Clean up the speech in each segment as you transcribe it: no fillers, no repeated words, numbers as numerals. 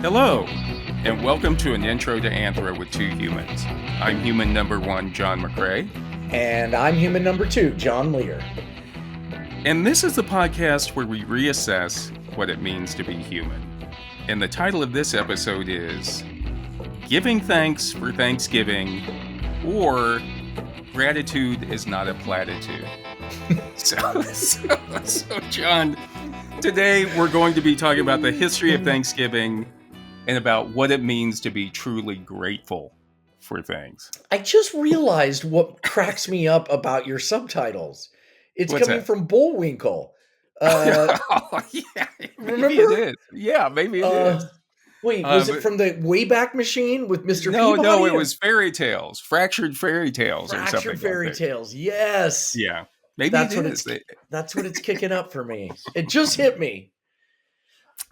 Hello, and welcome to an intro to Anthro with Two Humans. I'm human number one, John McCray. And I'm human number two, John Lehr. And this is the podcast where we reassess what it means to be human. And the title of this episode is Giving Thanks for Thanksgiving, or Gratitude is Not a Platitude. So, John, today we're going to be talking about the history of Thanksgiving and about what it means to be truly grateful for things. I just realized what cracks me up about your subtitles. It's What's coming that? from Bullwinkle. Yeah, maybe Remember? it is. Yeah, maybe it is. Wait, was it from the Wayback Machine with Mr. No, Peabody? no, it was fairy tales, fractured fairy tales, or something. Fractured Fairy Tales. Yes. Yeah, maybe That's it what is. That's what it's kicking up for me. It just hit me.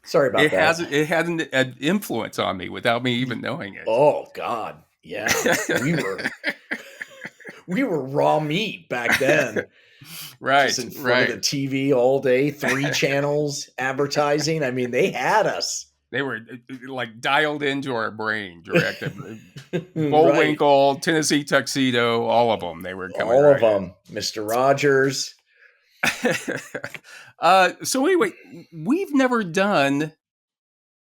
Sorry about that. It had an influence on me without me even knowing it. Oh God, yeah, we were raw meat back then. Right, just in front of the TV all day, 3 channels, advertising. I mean, they had us. They were like dialed into our brain directly. Bullwinkle, right. Tennessee Tuxedo, all of them. They were coming. All of them. Mr. Rogers. So anyway, we've never done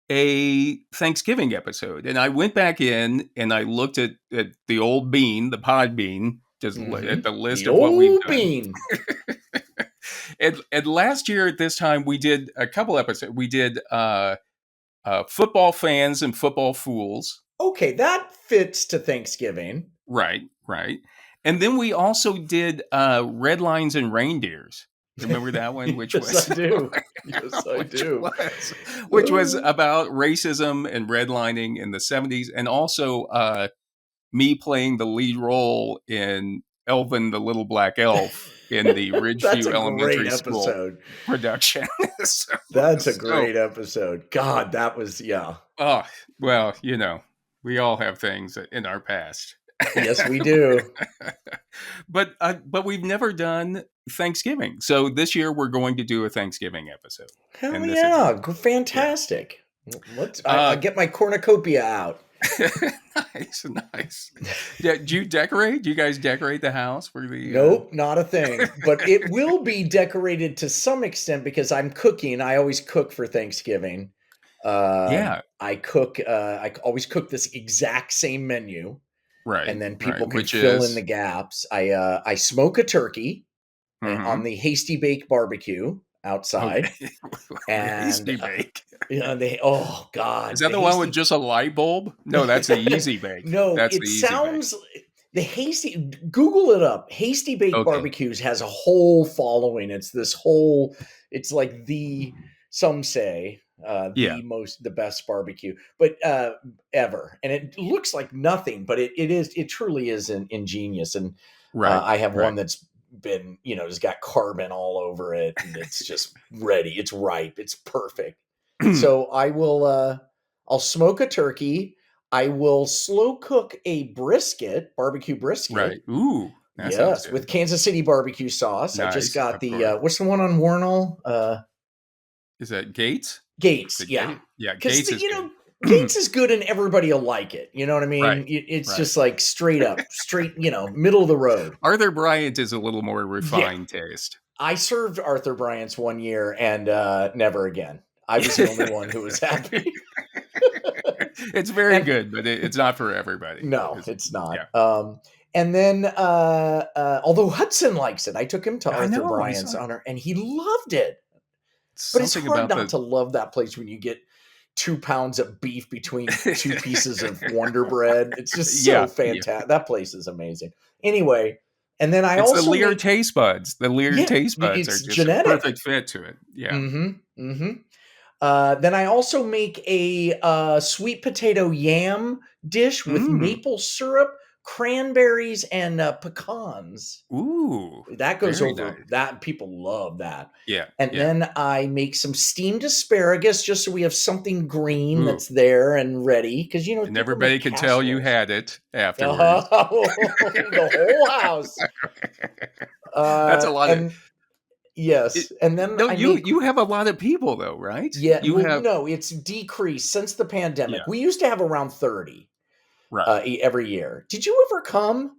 a Thanksgiving episode, and I went back in and I looked at the old bean, the pod bean, just at the list of what we've done. Bean. and last year at this time, we did a couple episodes. We did football fans and football fools. Okay, that fits to Thanksgiving. Right. And then we also did red lines and reindeers. Remember that one? Which yes, I do. Yes, I do. Which was about racism and redlining in the 70s, and also me playing the lead role in Elvin the Little Black Elf in the Ridgeview Elementary School production. That's a great episode. God, that was, yeah. Oh, well, we all have things in our past. Yes, we do. But we've never done Thanksgiving. So this year we're going to do a Thanksgiving episode. Hell yeah. Fantastic. Yeah. I'll get my cornucopia out. Nice. Do you decorate? Do you guys decorate the house for the? Nope, not a thing. But it will be decorated to some extent because I'm cooking. I always cook for Thanksgiving. I cook. I always cook this exact same menu. Right. And then people can fill in the gaps. I smoke a turkey on the Hasty Bake barbecue outside. Okay. And Hasty Bake. Oh God. Is that the one with just a light bulb? No, that's the Easy Bake. No, that's it sounds the Hasty. Google it up. Hasty Bake barbecues has a whole following. It's this whole. It's like some say. The best barbecue, but ever, and it looks like nothing, but it truly is ingenious. And I have one that's been, has got carbon all over it, and it's just ready. It's ripe. It's perfect. So I'll smoke a turkey. I will slow cook a barbecue brisket. Right. Ooh. Yes, with Kansas City barbecue sauce. Nice, I just got what's the one on Warnell? Is that Gates? Gates, yeah. Yeah, Gates is good. Gates is good and everybody will like it. You know what I mean? Right, it's just like straight, middle of the road. Arthur Bryant is a little more refined taste. I served Arthur Bryant's one year and never again. I was the only one who was happy. It's very good, but it's not for everybody. No, it's not. Yeah. And then, although Hudson likes it, I took him to Arthur Bryant's honor and he loved it. But it's hard not to love that place when you get 2 pounds of beef between 2 pieces of Wonder Bread. It's just so fantastic. Yeah. That place is amazing. Anyway, and then it's also the Lehr taste buds. The Lehr taste buds are just genetic. A perfect fit to it. Yeah. Mm-hmm. Then I also make a sweet potato yam dish with maple syrup, cranberries, and pecans. Ooh, that goes over. Nice. That people love that. Yeah. And then I make some steamed asparagus just so we have something green that's there and ready because and everybody can tell you had it afterwards. The whole house. That's a lot Yes, and then No, you have a lot of people though, right? Yeah, You have no, it's decreased since the pandemic. Yeah. We used to have around 30 Right. every year. Did you ever come?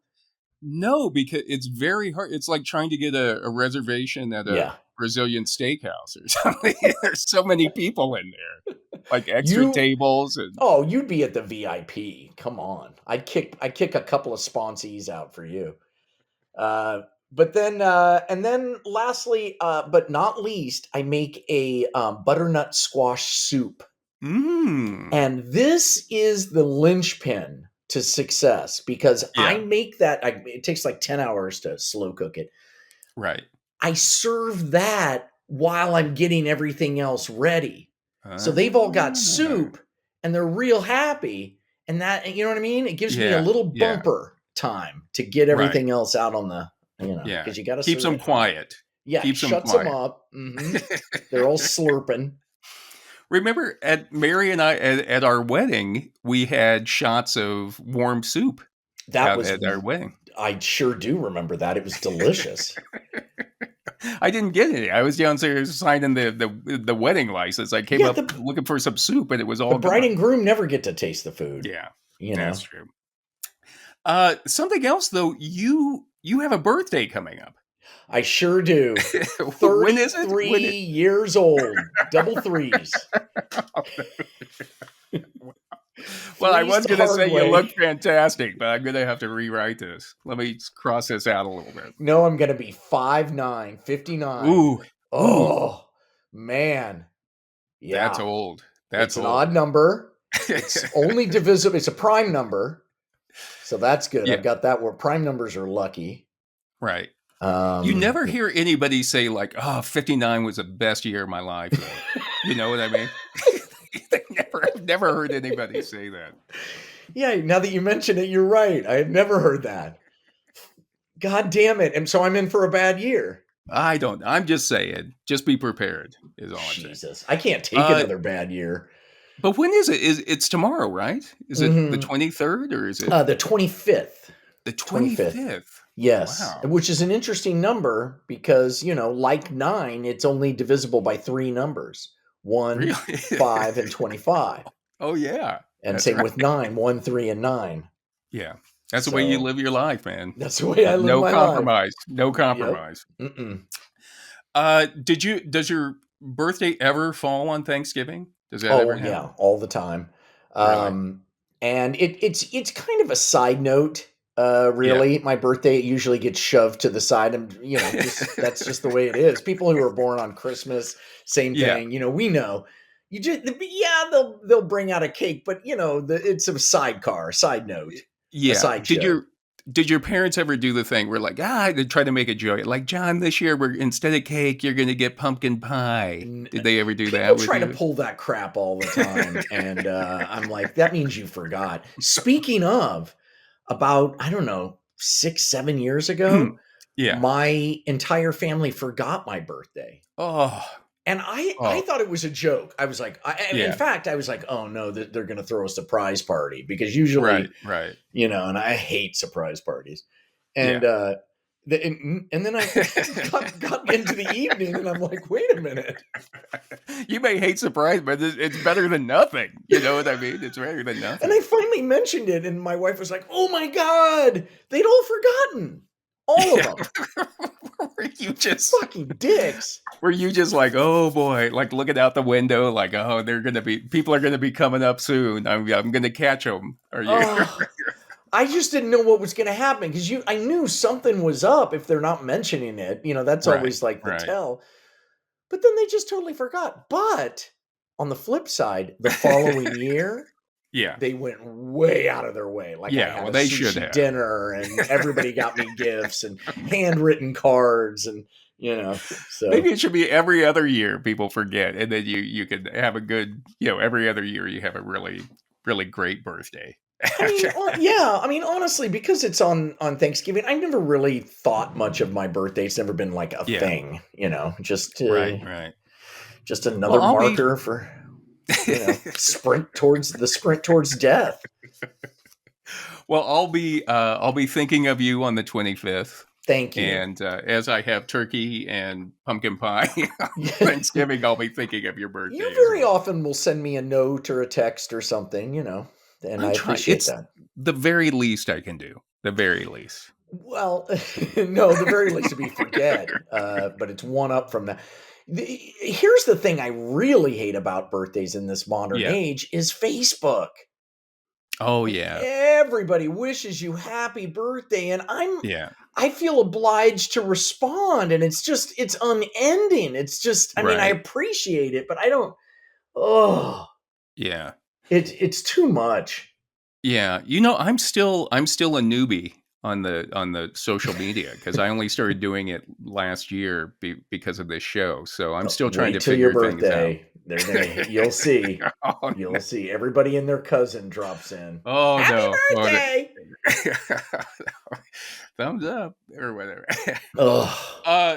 No, because it's very hard. It's like trying to get a reservation at a Yeah. Brazilian steakhouse or something. There's so many people in there, like extra You tables and Oh, you'd be at the VIP. Come on. I'd kick a couple of sponsees out for you. But then and then lastly, but not least, I make a butternut squash soup. mm, And this is the linchpin to success because I yeah, make that. It takes like 10 hours to slow cook it. right. I serve that while I'm getting everything else ready. So they've all got Ah, soup and they're real happy. And that, you know what I mean? It gives me a yeah, little yeah, bumper time to get right. everything else out on the, Yeah. because you got to Keeps serve them it hot. quiet. Yeah, Keeps them shuts them quiet. up. They're all slurping. Remember at Mary and I at our wedding, we had shots of warm soup That out was, at our wedding. I sure do remember that. It was delicious. I didn't get any. I was downstairs signing the wedding license. I came Yeah, up looking for some soup, and it was the all bride gone. and groom never get to taste the food. Yeah, You that's know, true. Something else though. You have a birthday coming up. I sure do. When is it? 33 years old, double threes. Well, I Threes was the going to hard say you way. look fantastic, but I'm going to have to rewrite this. Let me cross this out a little bit. No, I'm going to be 5'9", 59. Ooh, Oh, man. that's Yeah. old. It's That's an old. odd number. It's only divisible. It's a prime number. So that's good. Yeah, I've got that where prime numbers are lucky. right. You Um, never hear anybody say like, "Oh, 59 was the best year of my life." Though. You know what I mean? I've never heard anybody say that. yeah, now that you mention it, you're right. I had never heard that. God damn it. And so I'm in for a bad year. I don't. I'm just saying. Just be prepared. Is all I'm saying. Jesus. I can't take another bad year. But when is it? It's tomorrow, right? Is it the 23rd or is it The 25th. the 25th. 25th? Yes, Wow. which is an interesting number because, like 9, it's only divisible by 3 numbers. 1, Really? 5, and 25. Oh yeah. And That's same right. with 9, 1, 3, and 9. Yeah. That's the way you live your life, man. That's the way I live No my life. compromise. No Yep. compromise. Mm-mm. Does your birthday ever fall on Thanksgiving? Does that ever Oh, happen? yeah, all the time. Really? And it's kind of a side note, Yeah. really. My birthday usually gets shoved to the side, and that's just the way it is. People who are born on Christmas, same Yeah. thing. We know. You just they'll bring out a cake, but it's a sidecar, side note, a Yeah. sideshow. Did your parents ever do the thing where like, they try to make a joke? Like, John, this year instead of cake, you're gonna get pumpkin pie. Did they ever do People that with try to you? pull that crap all the time, and I'm like, that means you forgot. Speaking of, about, I don't know, 6-7 years ago, Yeah. my entire family forgot my birthday. Oh. And I Oh. thought it was a joke. I was like, in Yeah. fact, I was like, oh no, they're going to throw a surprise party because usually, Right. and I hate surprise parties. And, Yeah. and then I got into the evening and I'm like, wait a minute. You may hate surprise, but it's better than nothing. You know what I mean? It's better than nothing. And I finally mentioned it, and my wife was like, oh my God, they'd all forgotten. All of them. Were you just fucking dicks? Were you just like, oh boy, like looking out the window, like, oh, people are gonna be coming up soon. I'm gonna catch them. Are you? I just didn't know what was going to happen because I knew something was up if they're not mentioning it. That's always like the tell. But then they just totally forgot. But on the flip side, the following year, yeah, they went way out of their way. Like, I had they a should sushi have dinner, and everybody got me gifts and handwritten cards, and so maybe it should be every other year people forget, and then you could have a good, every other year you have a really, really great birthday. I mean, honestly, because it's on Thanksgiving, I never really thought much of my birthday. It's never been like a thing, just right. Just another marker for sprint towards death. Well, I'll be thinking of you on the 25th. Thank you. And as I have turkey and pumpkin pie Thanksgiving, I'll be thinking of your birthday. You very often will send me a note or a text or something, and I appreciate that. The very least I can do. The very least. Well, no, the very least would be forget, but it's one up from that. Here's the thing I really hate about birthdays in this modern age is Facebook. Oh, yeah. Everybody wishes you happy birthday, and I feel obliged to respond, and it's unending. It's just, I mean, I appreciate it, but I don't, yeah. It's too much. Yeah. I'm still a newbie on the social media because I only started doing it last year because of this show. So I'm still trying to figure things out. You'll see. You'll see. Everybody and their cousin drops in. Oh, Happy birthday! Thumbs up or whatever.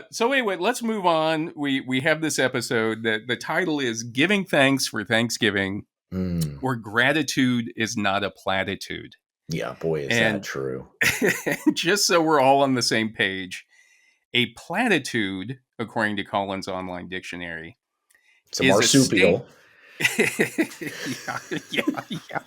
So anyway, let's move on. We have this episode that the title is "Giving Thanks for Thanksgiving," where gratitude is not a platitude. Yeah, boy, is that true. Just so we're all on the same page, a platitude, according to Collins Online Dictionary, it's a marsupial. Yeah.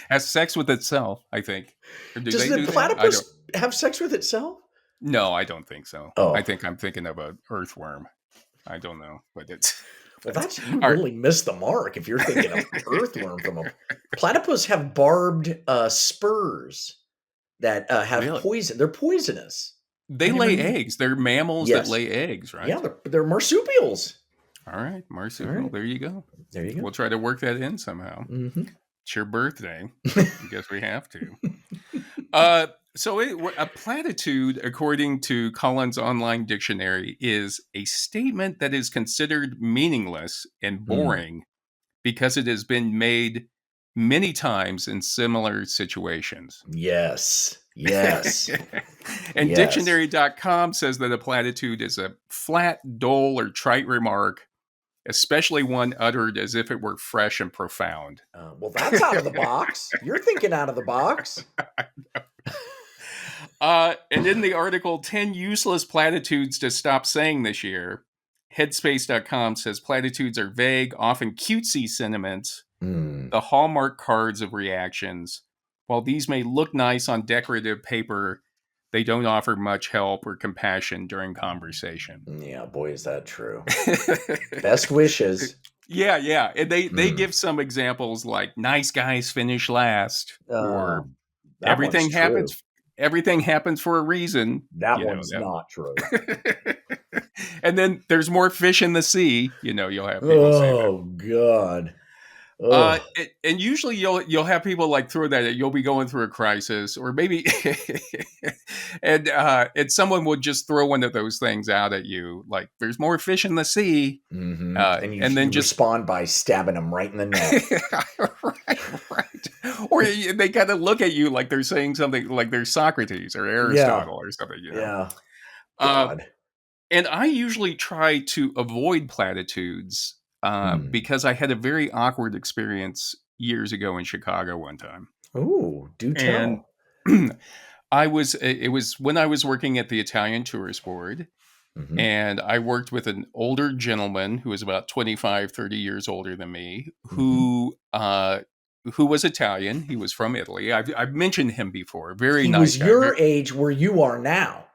Has sex with itself, I think. Does the platypus have sex with itself? No, I don't think so. Oh. I think I'm thinking of an earthworm. I don't know, but it's... Well, you really missed the mark if you're thinking of earthworm from a... Platypus have barbed spurs that have poison. They're poisonous. They lay eggs. They're mammals that lay eggs, right? Yeah, they're marsupials. All right, marsupial. All right. There you go. There you go. We'll try to work that in somehow. Mm-hmm. It's your birthday. I guess we have to. So a platitude, according to Collins Online Dictionary, is a statement that is considered meaningless and boring because it has been made many times in similar situations. Yes. And dictionary.com says that a platitude is a flat, dull, or trite remark, especially one uttered as if it were fresh and profound. Well, that's out of the box. You're thinking out of the box. And in the article, 10 useless platitudes to stop saying this year, headspace.com says platitudes are vague, often cutesy sentiments, the hallmark cards of reactions. While these may look nice on decorative paper, they don't offer much help or compassion during conversation. Yeah, boy, is that true. Best wishes. Yeah. And they give some examples like nice guys finish last, or everything happens for a reason. That one's not true. And then there's more fish in the sea. You'll have people say that. Oh, God. And usually you'll have people like throw that. You'll be going through a crisis, or maybe, and someone will just throw one of those things out at you, like "There's more fish in the sea," and then just respond by stabbing them right in the neck. right. Or they kind of look at you like they're saying something, like they're Socrates or Aristotle or something. Yeah. God. And I usually try to avoid platitudes. Because I had a very awkward experience years ago in Chicago one time. Oh, do tell. And it was when I was working at the Italian Tourist Board, and I worked with an older gentleman who was about 25, 30 years older than me, who was Italian. He was from Italy. I've mentioned him before. Very nice guy. He was your age where you are now.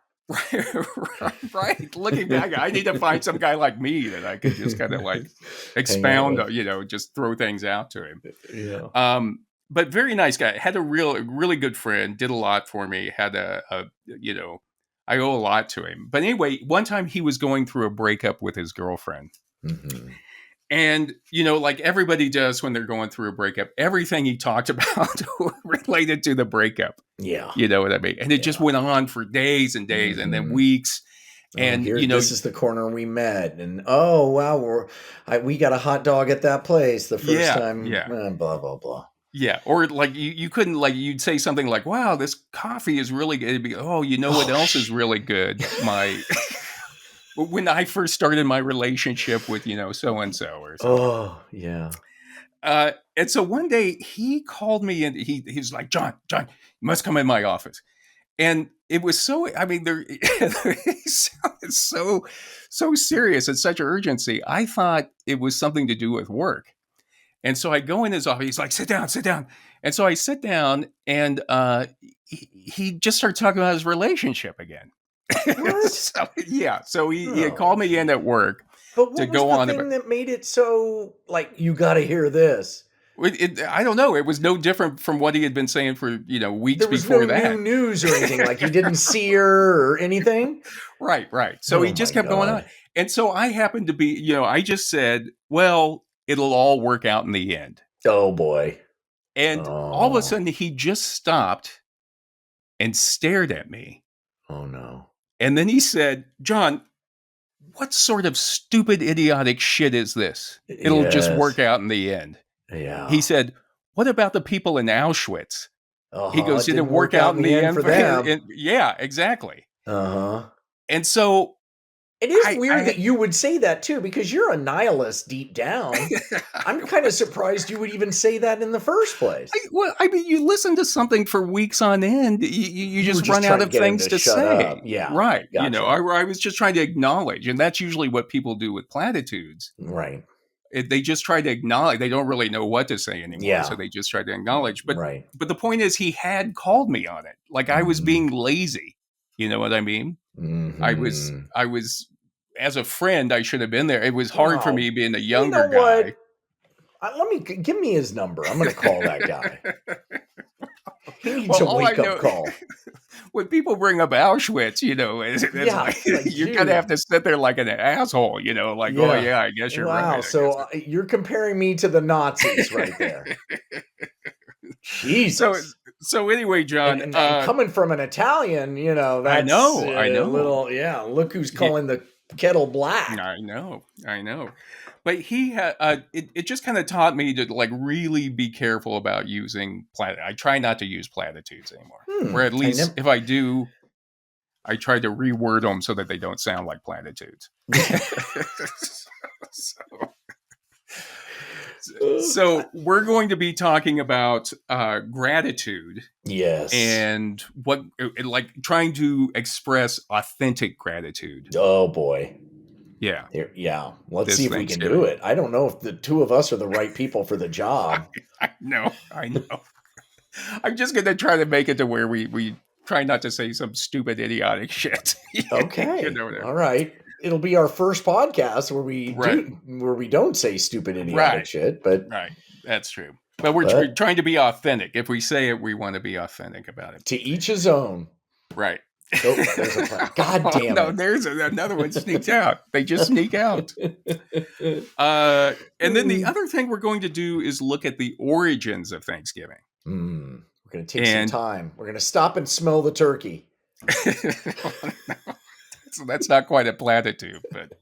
Right. Looking back, I need to find some guy like me that I could just kind of like expound, just throw things out to him. Yeah. But very nice guy. Had a really good friend. Did a lot for me. Had I owe a lot to him. But anyway, one time he was going through a breakup with his girlfriend. And, like everybody does when they're going through a breakup, everything he talked about related to the breakup. Yeah. You know what I mean? And it just went on for days and days and then weeks. And, this is the corner we met. And, oh, wow, we got a hot dog at that place the first time. Yeah. Blah, blah, blah. Yeah. Or like you couldn't, like, you'd say something like, wow, this coffee is really good. It'd be, what else is really good? When I first started my relationship with, so-and-so or something. Oh, yeah. And so one day he called me and he's like, John, you must come in my office. And it was so, I mean, it sounded so serious and such urgency. I thought it was something to do with work. And so I go in his office. He's like, sit down, sit down. And so I sit down, and he just starts talking about his relationship again. What? So he had called me in at work but to what go was the on thing about. that made it so, like, you got to hear this? I don't know. It was no different from what he had been saying for weeks There was before no that. new news or anything. Like, he didn't see her or anything. Right. So he just kept going on, and so I happened to be, I just said, "Well, it'll all work out in the end." Oh boy! And all of a sudden, he just stopped and stared at me. Oh no! And then he said, "John, what sort of stupid, idiotic shit is this? It'll just work out in the end." Yeah. He said, "What about the people in Auschwitz?" He goes, "It "It'll work out in the end for them." Yeah, exactly. Uh-huh. And so it is weird that you would say that too, because you're a nihilist deep down. I'm kind of surprised you would even say that in the first place. I mean, you listen to something for weeks on end, you just run out of things to say. Up. Yeah. Right. Gotcha. I was just trying to acknowledge, and that's usually what people do with platitudes. Right. They just try to acknowledge. They don't really know what to say anymore, so they just try to acknowledge. But the point is, he had called me on it. Like I was being lazy. You know what I mean? Mm-hmm. I was, as a friend, I should have been there. It was hard for me being a younger guy. Give me his number. I'm going to call that guy. He needs a wake-up call. When people bring up Auschwitz, it's you're going to have to sit there like an asshole, like, oh yeah, I guess you're right. Wow, so you're comparing me to the Nazis right there. Jesus. So anyway, John, and coming from an Italian, that's I know. A look who's calling the kettle black. I know. But he had it just kind of taught me to like really be careful about using I try not to use platitudes anymore. Or at least if I do, I try to reword them so that they don't sound like platitudes. So we're going to be talking about gratitude. Yes. And like trying to express authentic gratitude. Oh boy. Yeah. Let's see if we can do it. I don't know if the two of us are the right people for the job. I know. I'm just going to try to make it to where we try not to say some stupid, idiotic shit. Okay. All right. It'll be our first podcast where we don't say stupid, idiotic shit. But that's true. But we're trying to be authentic. If we say it, we want to be authentic about it. To each his own. Right. Oh, there's a God damn it. No, there's another one sneaks out. They just sneak out. And then the other thing we're going to do is look at the origins of Thanksgiving. We're going to take some time. We're going to stop and smell the turkey. So that's not quite a platitude, but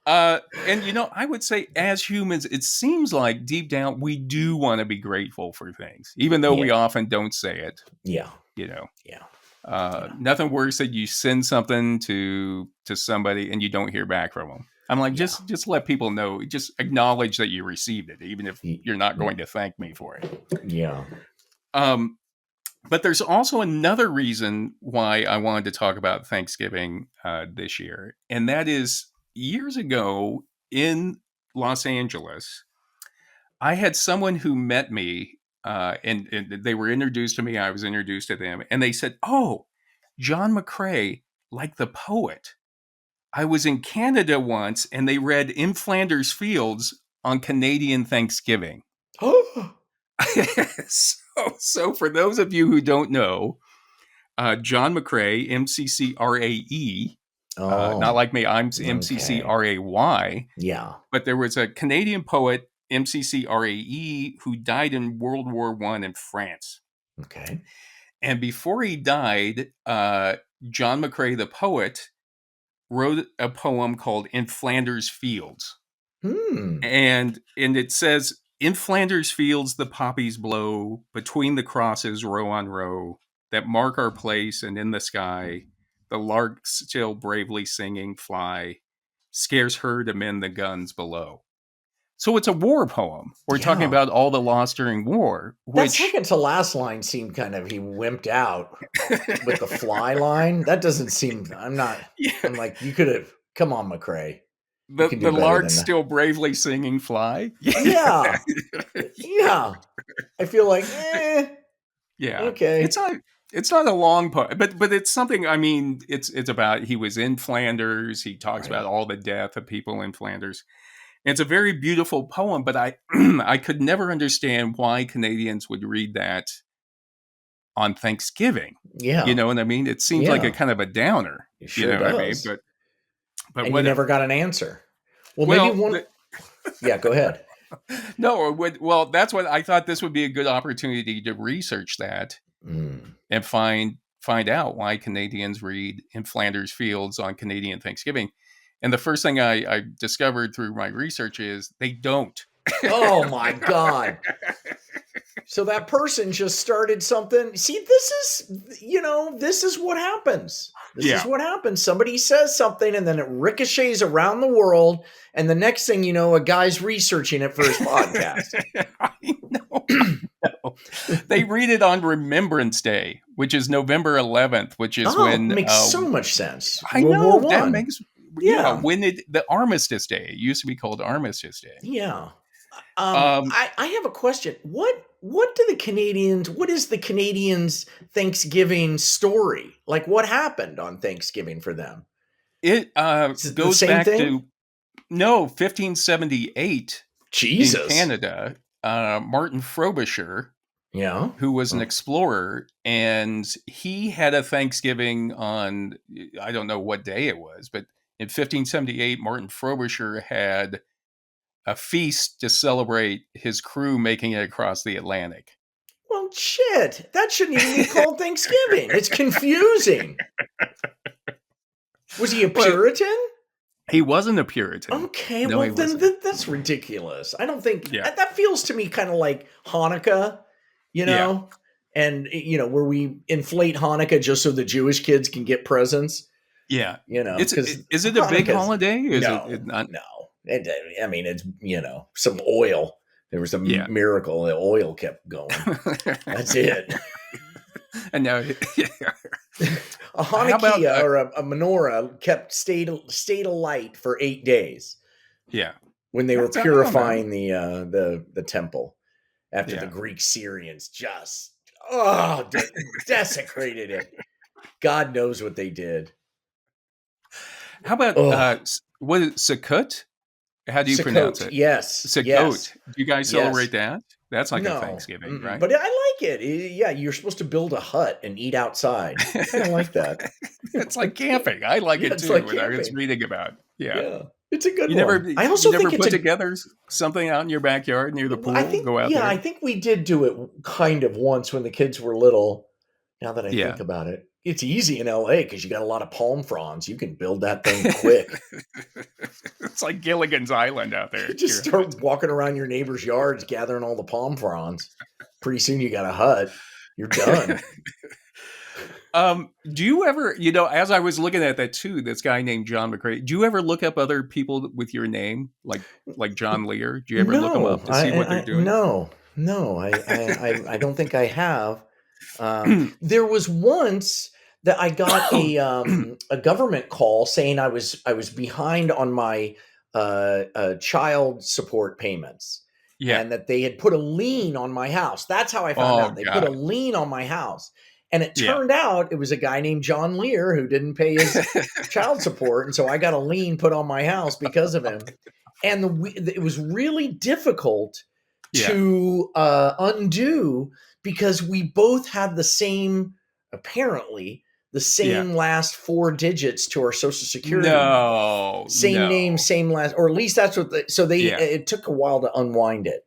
and I would say as humans, it seems like deep down we do want to be grateful for things, even though we often don't say it. Yeah. Nothing worse than you send something to somebody and you don't hear back from them. I'm like, just let people know, just acknowledge that you received it, even if you're not going to thank me for it. Yeah. But there's also another reason why I wanted to talk about Thanksgiving this year. And that is years ago in Los Angeles, I had someone who met me and they were introduced to me. I was introduced to them. And they said, "Oh, John McCray, like the poet. I was in Canada once and they read In Flanders Fields on Canadian Thanksgiving." So for those of you who don't know, John McCray, MCCRAE, not like me, I'm MCCRAY. Yeah. But there was a Canadian poet, MCCRAE, who died in World War I in France. Okay. And before he died, John McCray, the poet, wrote a poem called In Flanders Fields. And it says, "In Flanders fields the poppies blow, between the crosses row on row, that mark our place, and in the sky, the larks still bravely singing fly, scarce heard amid the guns below." So it's a war poem. We're talking about all the lost during war. That second to last line seemed kind of, he wimped out with the fly line. That doesn't seem, I'm like, you could have, come on, McCray. The lark still bravely singing fly. Yeah. Yeah. I feel like, yeah. Okay. It's not a long poem, but it's something, I mean, it's about, he was in Flanders. He talks about all the death of people in Flanders. It's a very beautiful poem, but I could never understand why Canadians would read that on Thanksgiving. Yeah. You know what I mean? It seems like a kind of a downer. It sure does. I mean? But and you never got an answer. Well, maybe one. Yeah, go ahead. No, well, that's what I thought. This would be a good opportunity to research that and find out why Canadians read In Flanders Fields on Canadian Thanksgiving. And the first thing I discovered through my research is they don't. Oh my God. So that person just started something. See, this is what happens. This is what happens. Somebody says something and then it ricochets around the world. And the next thing you know, a guy's researching it for his podcast. I know. They read it on Remembrance Day, which is November 11th, which is when... It makes so much sense. I know. That makes... Yeah, when the Armistice Day. It used to be called Armistice Day. Yeah. I have a question. What is the Canadians' Thanksgiving story? Like, what happened on Thanksgiving for them? It goes back to 1578. Jesus. In Canada, Martin Frobisher, who was an explorer, and he had a Thanksgiving on, I don't know what day it was, but in 1578, Martin Frobisher had a feast to celebrate his crew making it across the Atlantic. Well, shit. That shouldn't even be called Thanksgiving. It's confusing. Was he a Puritan? He wasn't a Puritan. Okay, no, well, then that's ridiculous. I don't think... That feels to me kind of like Hanukkah, and, where we inflate Hanukkah just so the Jewish kids can get presents. Yeah. Is it a big holiday? No. I mean, it's, some oil. There was a miracle. The oil kept going. That's it. And now, a Hanukkah or a menorah stayed alight for 8 days. Yeah. When they were purifying the temple after the Greek Syrians just desecrated it. God knows what they did. How about what is Sukkot? How do you pronounce it? Yes. Sukkot. Yes. Do you guys celebrate that? That's like a Thanksgiving, right? But I like it. Yeah, you're supposed to build a hut and eat outside. I kind of like that. It's like camping. I like it too. When I was reading about. Yeah. It's a good one. I also think put together something out in your backyard near the pool. Go out there. I think we did do it kind of once when the kids were little. Now that I think about it, it's easy in LA because you got a lot of palm fronds. You can build that thing quick. It's like Gilligan's Island out there. You just start walking around your neighbor's yards, gathering all the palm fronds. Pretty soon you got a hut. You're done. Do you ever, as I was looking at that too, this guy named John McCray, do you ever look up other people with your name, like John Lehr? Do you ever look them up to see what they're doing? No, I don't think I have. There was once that I got a government call saying I was behind on my child support payments, and that they had put a lien on my house. That's how I found out. They put a lien on my house, and it turned out it was a guy named John Lehr who didn't pay his child support, and so I got a lien put on my house because of him. And it was really difficult to undo, because we both had the same last 4 digits to our social security. Same name, same last, or at least that's what it took a while to unwind it.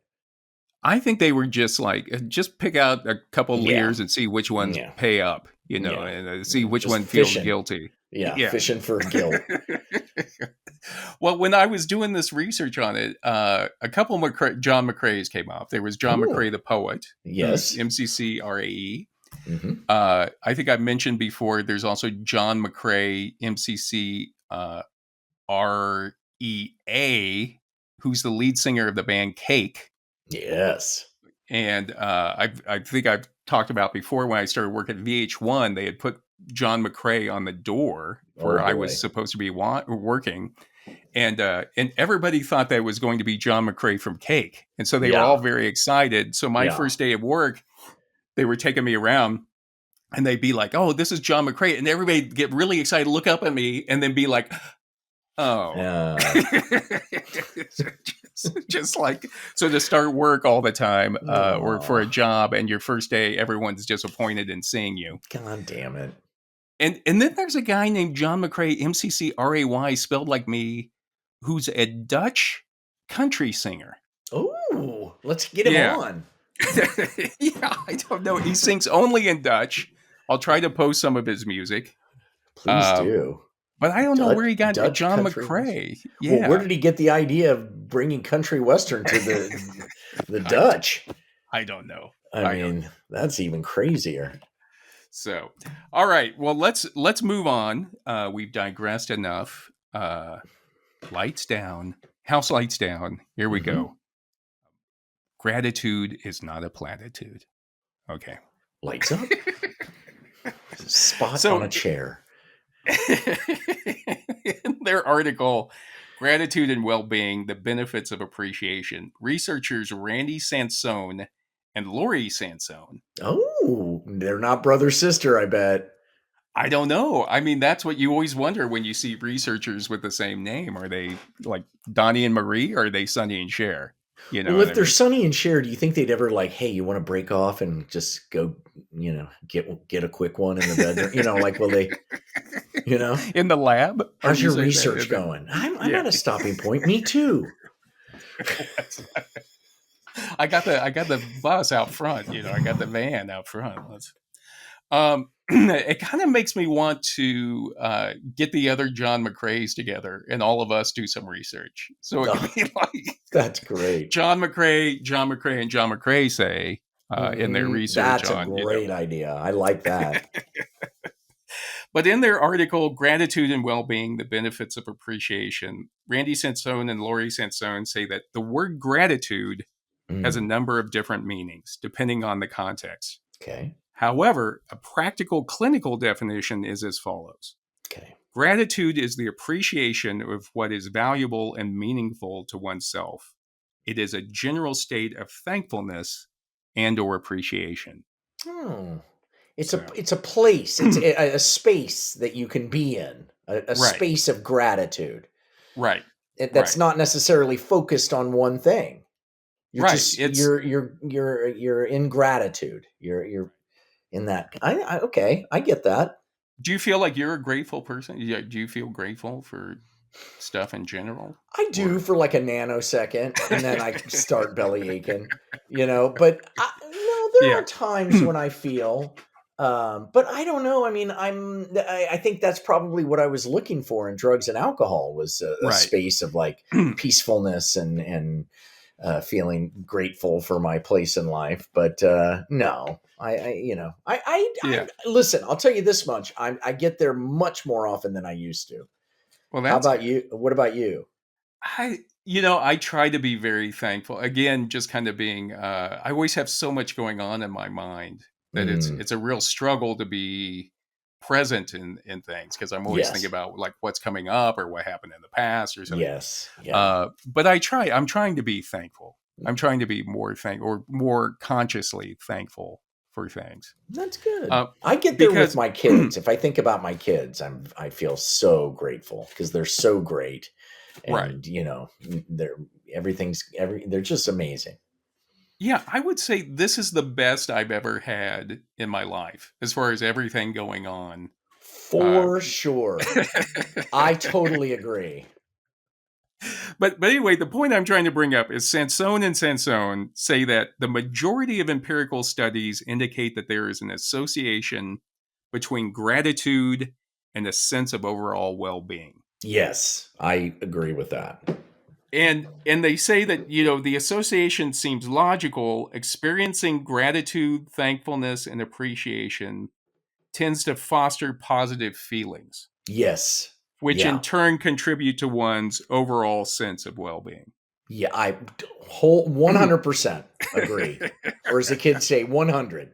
I think they were just pick out a couple Lehrs and see which ones pay up, and see which one feels guilty. Yeah, fishing for guilt. Well, when I was doing this research on it, a couple of John McCrays came up. There was John McCray, the poet. Yes. MCCRAE. Mm-hmm. I think I mentioned before, there's also John McCray, MCCREA, who's the lead singer of the band Cake. Yes. And I think I've talked about before when I started working at VH1, they had put John McCray on the door where I was supposed to be working. And everybody thought that it was going to be John McCray from Cake. And so they were all very excited. So my first day of work, they were taking me around and they'd be like, "Oh, this is John McCray." And everybody'd get really excited, look up at me and then be like, "Oh." Just like, so to start work all the time or for a job and your first day, everyone's disappointed in seeing you. God damn it. And then there's a guy named John McCray, McCray, spelled like me, who's a Dutch country singer. Oh, let's get him on. Yeah, I don't know. He sings only in Dutch. I'll try to post some of his music. Please do. But I don't know where he got Dutch John McCray. Yeah. Well, where did he get the idea of bringing country western to the Dutch? I don't know. I mean, that's even crazier. So, all right. Well, let's move on. We've digressed enough. Lights down. House lights down. Here we go. Gratitude is not a platitude. Okay. Lights up. Spot on a chair. In their article, Gratitude and Well-Being, the Benefits of Appreciation, researchers Randy Sansone and Lori Sansone. Oh, they're not brother-sister, I bet. I don't know. I mean, that's what you always wonder when you see researchers with the same name. Are they like Donnie and Marie, or are they Sonny and Cher? You know, well, if they're Sonny and Cher, do you think they'd ever like, hey, you want to break off and just go, get a quick one in the bedroom? Like, will they, in the lab? How's your research going? I'm at a stopping point. Me too. I got the bus out front. I got the van out front. It kind of makes me want to get the other John McCrays together and all of us do some research. So it could be like, that's great. John McCray, and John McCray say in their research. That's a great idea. I like that. But in their article, Gratitude and Well-Being, the Benefits of Appreciation, Randy Sansone and Lori Sansone say that the word gratitude has a number of different meanings depending on the context. Okay. However, a practical clinical definition is as follows. Okay. Gratitude is the appreciation of what is valuable and meaningful to oneself. It is a general state of thankfulness and or appreciation. Oh, it's a place. It's a space that you can be in, a space of gratitude. Right. That's not necessarily focused on one thing. You're just you're in gratitude. You're in that. I get that. Do you feel like you're a grateful person? Do you feel grateful for stuff in general? I do for like a nanosecond, and then I start belly aching, but there are times when I feel, but I don't know. I mean, I think that's probably what I was looking for in drugs and alcohol was a space of like peacefulness and feeling grateful for my place in life. But no, I listen, I'll tell you this much. I get there much more often than I used to. Well, how about you? What about you? I try to be very thankful. Again, just kind of being, I always have so much going on in my mind that it's a real struggle to be present in things because I'm always thinking about like what's coming up or what happened in the past or something. Yes. Yeah. But I'm trying to be thankful. I'm trying to be more consciously thankful for things. That's good. I get there with my kids. If I think about my kids, I feel so grateful because they're so great. And, they're just amazing. Yeah, I would say this is the best I've ever had in my life as far as everything going on. For sure. I totally agree. But anyway, the point I'm trying to bring up is Sansone and Sansone say that the majority of empirical studies indicate that there is an association between gratitude and a sense of overall well-being. Yes, I agree with that. And they say that, the association seems logical. Experiencing gratitude, thankfulness, and appreciation tends to foster positive feelings. Yes. Which in turn contribute to one's overall sense of well-being. Yeah, I whole 100% agree. Or as the kids say, 100.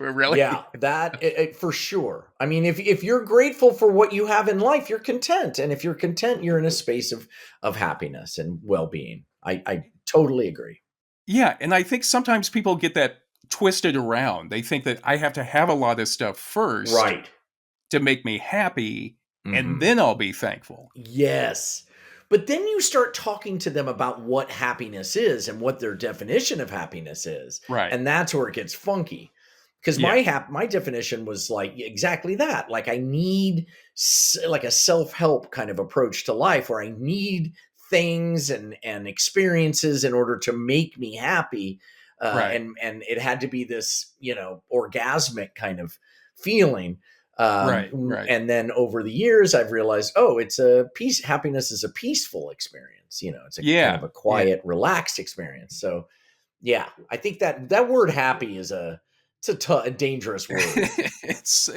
Really? Yeah, that for sure. I mean, if you're grateful for what you have in life, you're content, and if you're content, you're in a space of happiness and well-being. I totally agree. Yeah, and I think sometimes people get that twisted around. They think that I have to have a lot of stuff first Right. to make me happy, and Hmm. then I'll be thankful. Yes. But then you start talking to them about what happiness is and what their definition of happiness is. Right. And that's where it gets funky. Because Yeah. my definition was like exactly that. Like I need like a self-help kind of approach to life where I need things and experiences in order to make me happy. Right. And it had to be this, orgasmic kind of feeling. Right. Right. And then over the years, I've realized, oh, it's a peace. Happiness is a peaceful experience. It's a kind Yeah. of a Yeah. quiet, relaxed experience. So, yeah, I think that word "happy" is a dangerous word. it's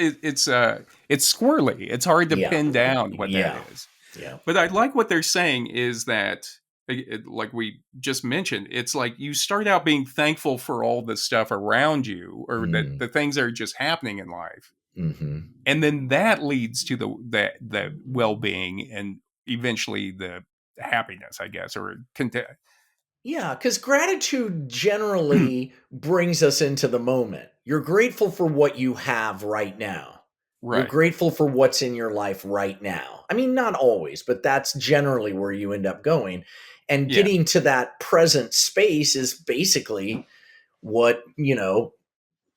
squirrely. It's hard to Yeah, pin down what yeah, that is. yeah. But I like what they're saying is that, like we just mentioned, it's like you start out being thankful for all the stuff around you, or that the things that are just happening in life, and then that leads to the well-being and eventually the happiness, I guess, or content. Yeah, because gratitude generally brings us into the moment. You're grateful for what you have right now. You're Right. grateful for what's in your life right now. I mean, not always, but that's generally where you end up going. And Yeah. getting to that present space is basically what,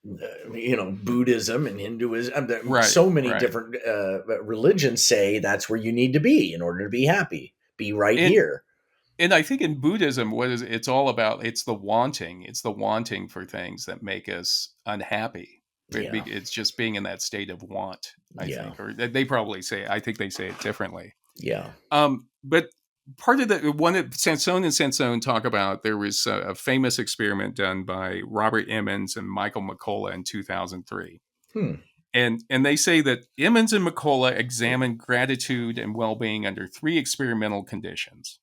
Buddhism and Hinduism, Right. so many Right. different religions say that's where you need to be in order to be happy. Be right And here. and I think in Buddhism, it's all about, it's the wanting. It's the wanting for things that make us unhappy. Yeah. It's just being in that state of want, I Yeah. think. Or they probably say, I think they say it differently. Yeah. But part of the one that Sansone and Sansone talk about, there was a famous experiment done by Robert Emmons and Michael McCullough in 2003. And they say that Emmons and McCullough examined gratitude and well-being under 3 experimental conditions.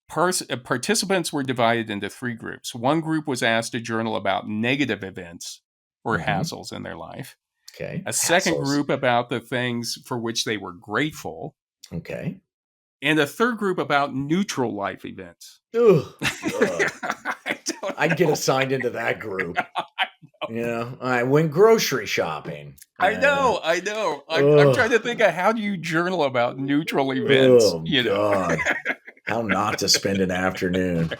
Participants were divided into 3 groups. One group was asked to journal about negative events or hassles in their life. Okay. A second Hassles. group about the things for which they were grateful. Okay. And a third group about neutral life events. Ugh. I'd get assigned into that group. I went grocery shopping. I know. I'm trying to think of how do you journal about neutral events. Oh, God. How not to spend an afternoon.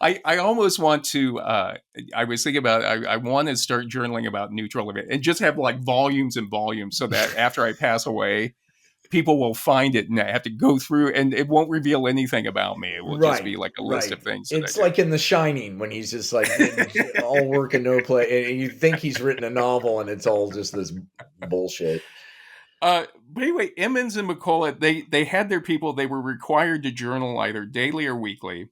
I almost want to, I was thinking about, I want to start journaling about neutral events and just have like volumes and volumes so that after I pass away, people will find it and I have to go through, and it won't reveal anything about me. It will just be like a list of things. It's like in The Shining when he's just like all work and no play, and you think he's written a novel, and it's all just this bullshit. But anyway, Emmons and McCullough, they had their people. They were required to journal either daily or weekly,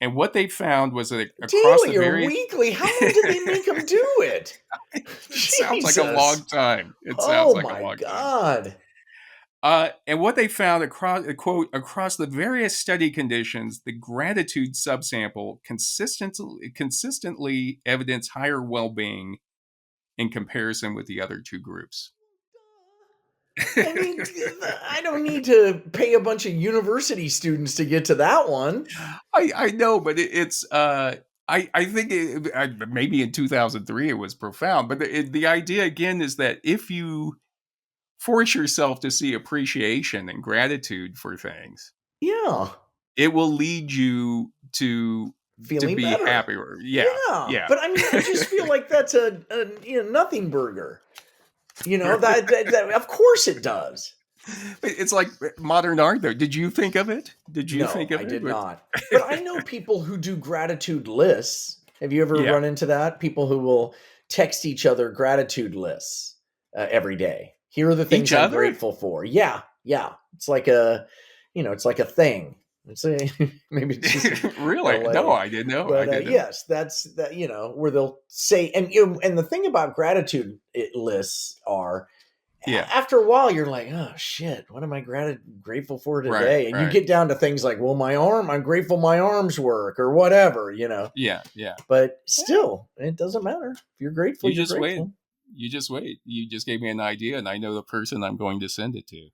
and what they found was that across daily the various... or weekly, how long did they make them do it? It sounds like a long time. It sounds like a long God. time. And what they found across the various study conditions, the gratitude subsample consistently evidenced higher well-being in comparison with the other 2 groups. I mean, I don't need to pay a bunch of university students to get to that one. I know, but it's I think maybe in 2003 it was profound, but the idea again is that if you force yourself to see appreciation and gratitude for things, it will lead you to feeling be better. happier. Yeah. But I mean, I just feel like that's a nothing burger. That of course it does. It's like modern art, though. Did you think of it? Did you think of it? I did not. But I know people who do gratitude lists. Have you ever run into that? People who will text each other gratitude lists every day. Here are the things I'm grateful for. Yeah. It's like a, it's like a thing. It's maybe it's just really LA. No, I didn't know. But yes, that's that. Where they'll say, and the thing about gratitude lists are, after a while, you're like, oh shit, what am I grateful for today? Right, and you get down to things like, well, I'm grateful my arms work or whatever, Yeah. But still, it doesn't matter. If you're grateful, you're Wait. grateful. You just wait. You just gave me an idea, and I know the person I'm going to send it to.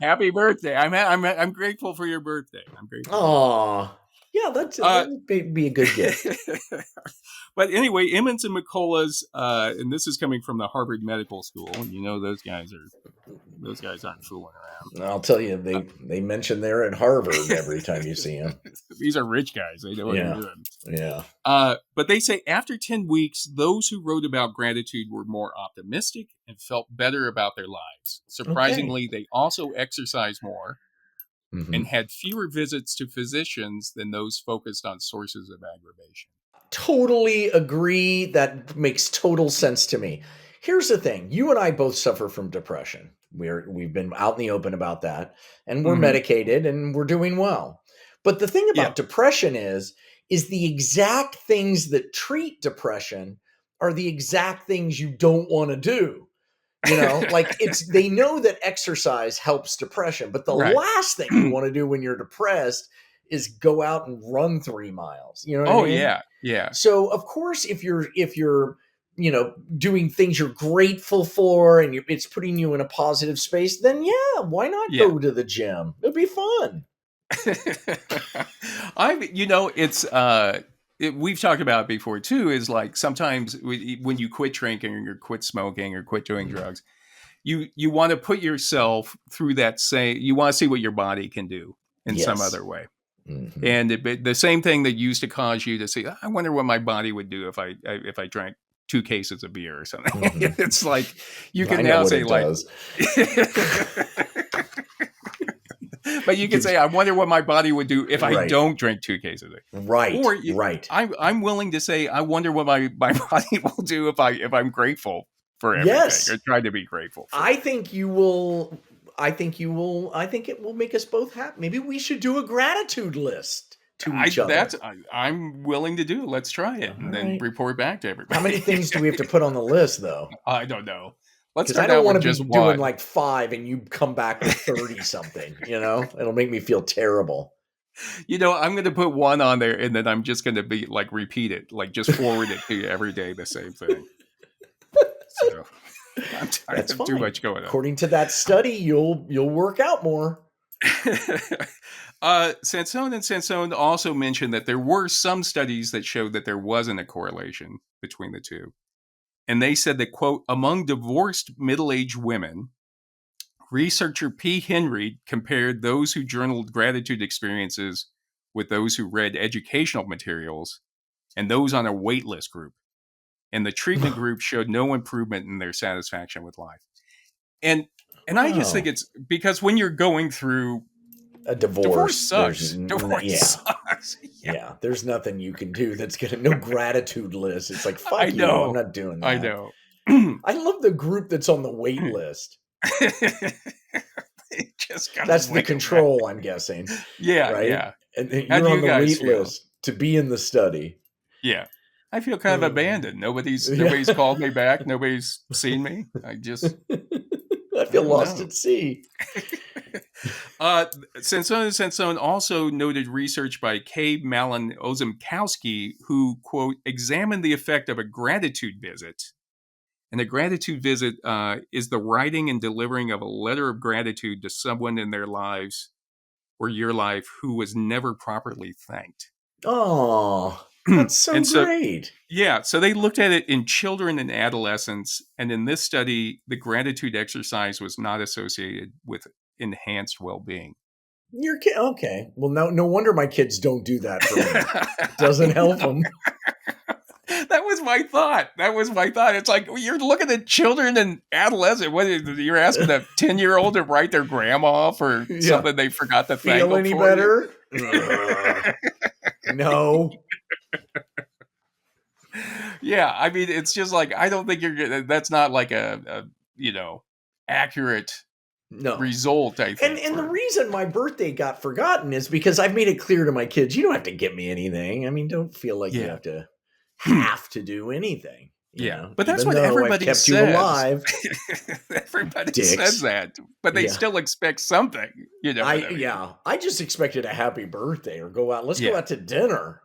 Happy birthday! I'm grateful for your birthday. I'm grateful. Aw. Yeah, that'd be a good gift. But anyway, Emmons and McCullough's, and this is coming from the Harvard Medical School. Those guys aren't fooling around. I'll tell you, they mention they're at Harvard every time you see them. These are rich guys. They know what they're doing. Yeah. But they say after 10 weeks, those who wrote about gratitude were more optimistic and felt better about their lives. Surprisingly, they also exercised more and had fewer visits to physicians than those focused on sources of aggravation. Totally agree. That makes total sense to me. Here's the thing. You and I both suffer from depression. We've been out in the open about that, and we're medicated and we're doing well. But the thing about depression is the exact things that treat depression are the exact things you don't want to do. Like they know that exercise helps depression, but the last thing you want to do when you're depressed is go out and run 3 miles. You know what I mean? Yeah. So of course, if you're doing things you're grateful for and it's putting you in a positive space, then why not go to the gym? It'll be fun. We've talked about it before too, is like sometimes when you quit drinking or you quit smoking or quit doing drugs, you want to put yourself through that you want to see what your body can do in some other way. And the same thing that used to cause you to say, I wonder what my body would do if I drank 2 cases of beer or something. It's like you can now say like, but you can say, I wonder what my body would do if I don't drink 2 cases. Right. Or I'm willing to say, I wonder what my body will do if I'm grateful for everything or try to be grateful. I think you will. I think it will make us both happy. Maybe we should do a gratitude list to each other. I'm willing to do it. Let's try it and then report back to everybody. How many things do we have to put on the list, though? I don't know. Because I don't want to be doing like 5 and you come back with 30 something. It'll make me feel terrible. I'm going to put 1 on there and then I'm just going to be like repeat it, like just forward it to you every day, the same thing. So. I'm tired of too much going on. According to that study, you'll work out more. Sansone and Sansone also mentioned that there were some studies that showed that there wasn't a correlation between the two. And they said that, quote, among divorced middle-aged women, researcher P. Henry compared those who journaled gratitude experiences with those who read educational materials and those on a waitlist group. And the treatment group showed no improvement in their satisfaction with life. And I just think it's because when you're going through a divorce sucks. Divorce sucks. Yeah, there's nothing you can do that's going to no gratitude list. It's like, fuck you, I'm not doing that. I know. I love the group that's on the wait list. That's the control, I'm guessing. Yeah, right? Yeah. And you're on the wait list to be in the study. Yeah. I feel kind of abandoned. Nobody's called me back. Nobody's seen me. I feel lost at sea. Sansone also noted research by K. Malin Ozymkowski, who, quote, examined the effect of a gratitude visit. And a gratitude visit is the writing and delivering of a letter of gratitude to someone in their lives or your life who was never properly thanked. Oh, that's so great. Yeah. So they looked at it in children and adolescents. And in this study, the gratitude exercise was not associated with enhanced well-being. Your kid? Okay. Well, no wonder my kids don't do that for me. Doesn't help them. That was my thought. It's like, you're looking at children and adolescents. What you're asking a 10-year-old to write their grandma for something they forgot to thank them for. Feel any better? No. Yeah, I mean, it's just like, I don't think that's not like a accurate result, I think. And the reason my birthday got forgotten is because I've made it clear to my kids, you don't have to get me anything. I mean, don't feel like you have to do anything. But that's what everybody kept says. You alive. Everybody says that, but they still expect something. I just expected a happy birthday or go out. Let's go out to dinner.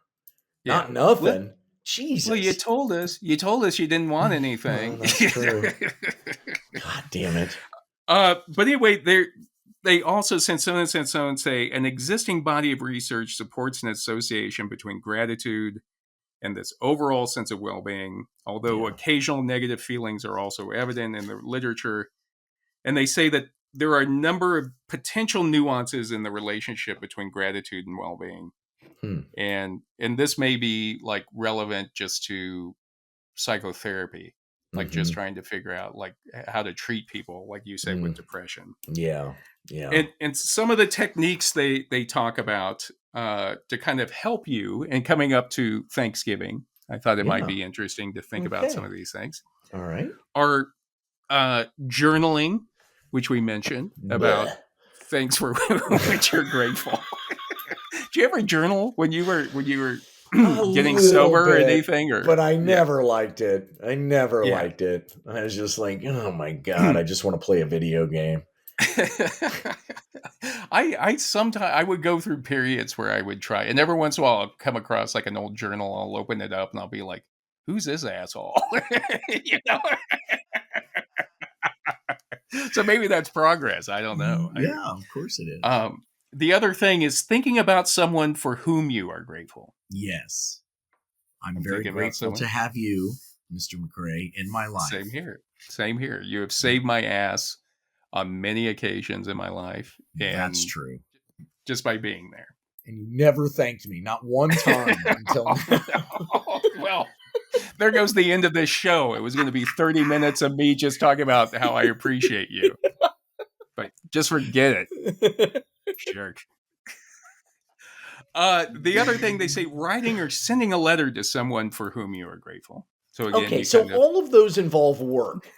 Not nothing. Well, Jesus. Well, you told us you didn't want anything. Well, that's true. God damn it. But anyway, they also, since so and so, say an existing body of research supports an association between gratitude and this overall sense of well-being, although occasional negative feelings are also evident in the literature. And they say that there are a number of potential nuances in the relationship between gratitude and well-being. And this may be like relevant just to psychotherapy, like just trying to figure out like how to treat people, like you said, with depression. Yeah. And some of the techniques they talk about to kind of help you in coming up to Thanksgiving, I thought it might be interesting to think about some of these things. All right. Are journaling, which we mentioned about things for which you're grateful. Did you ever journal when you were getting sober or anything? But I never liked it. I never liked it. I was just like, oh my God, I just want to play a video game. I sometimes I would go through periods where I would try, and every once in a while I'll come across like an old journal. I'll open it up and I'll be like, "Who's this asshole?" So maybe that's progress. I don't know. Yeah, of course it is. The other thing is thinking about someone for whom you are grateful. Yes, I'm very grateful to have you, Mr. McCray, in my life. Same here. You have saved my ass on many occasions in my life. And that's true. Just by being there. And you never thanked me, not one time until now. Well, there goes the end of this show. It was going to be 30 minutes of me just talking about how I appreciate you. But just forget it. Jerk. The other thing they say, writing or sending a letter to someone for whom you are grateful. So again, all of those involve work.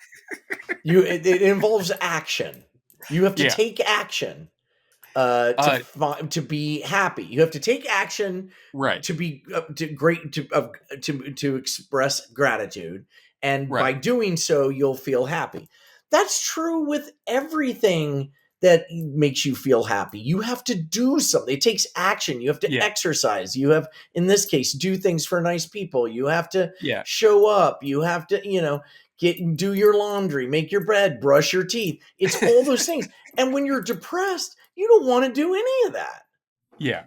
It involves action. You have to take action to be happy. You have to take action to be to express gratitude, and by doing so, you'll feel happy. That's true with everything that makes you feel happy. You have to do something. It takes action. You have to exercise. You have, in this case, do things for nice people. You have to show up. You have to, do your laundry, make your bed, brush your teeth. It's all those things. And when you're depressed, you don't want to do any of that. Yeah.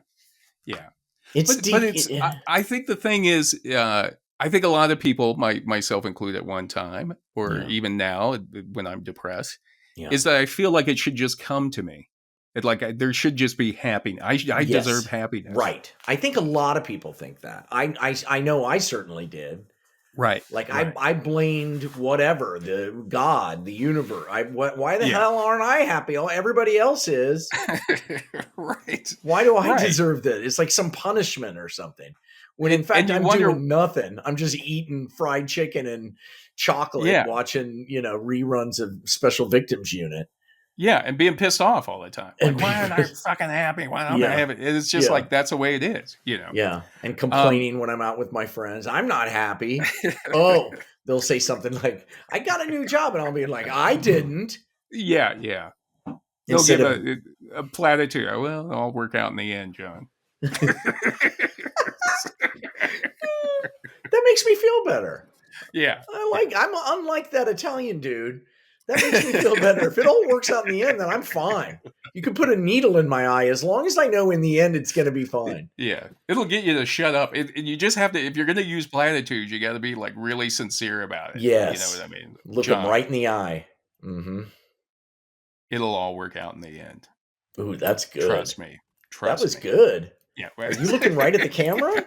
It's but it's. I think the thing is, I think a lot of people, myself included, at one time, or even now, when I'm depressed, is that I feel like it should just come to me. There should just be happiness. I deserve happiness. Right. I think a lot of people think that. I know I certainly did. Right. I blamed whatever, the God, the universe. Why the hell aren't I happy? Everybody else is. Right. Why do I deserve this? It's like some punishment or something. When in fact I'm doing nothing. I'm just eating fried chicken and chocolate, watching reruns of Special Victims Unit. Yeah, and being pissed off all the time. Like, why aren't I fucking happy? Why don't I have it? It's just like that's the way it is, Yeah, and complaining when I'm out with my friends. I'm not happy. Oh, they'll say something like, "I got a new job," and I'll be like, "I didn't." Yeah. They'll give a platitude. Well, it'll all work out in the end, John. That makes me feel better. Yeah. I'm unlike that Italian dude. That makes me feel better. If it all works out in the end, then I'm fine. You can put a needle in my eye as long as I know in the end it's going to be fine. Yeah. It'll get you to shut up. You just have to, if you're going to use platitudes, you got to be like really sincere about it. Yes. You know what I mean? Look them right in the eye. Mm-hmm. It'll all work out in the end. Ooh, that's good. Trust me. That was good. Yeah. Are you looking right at the camera?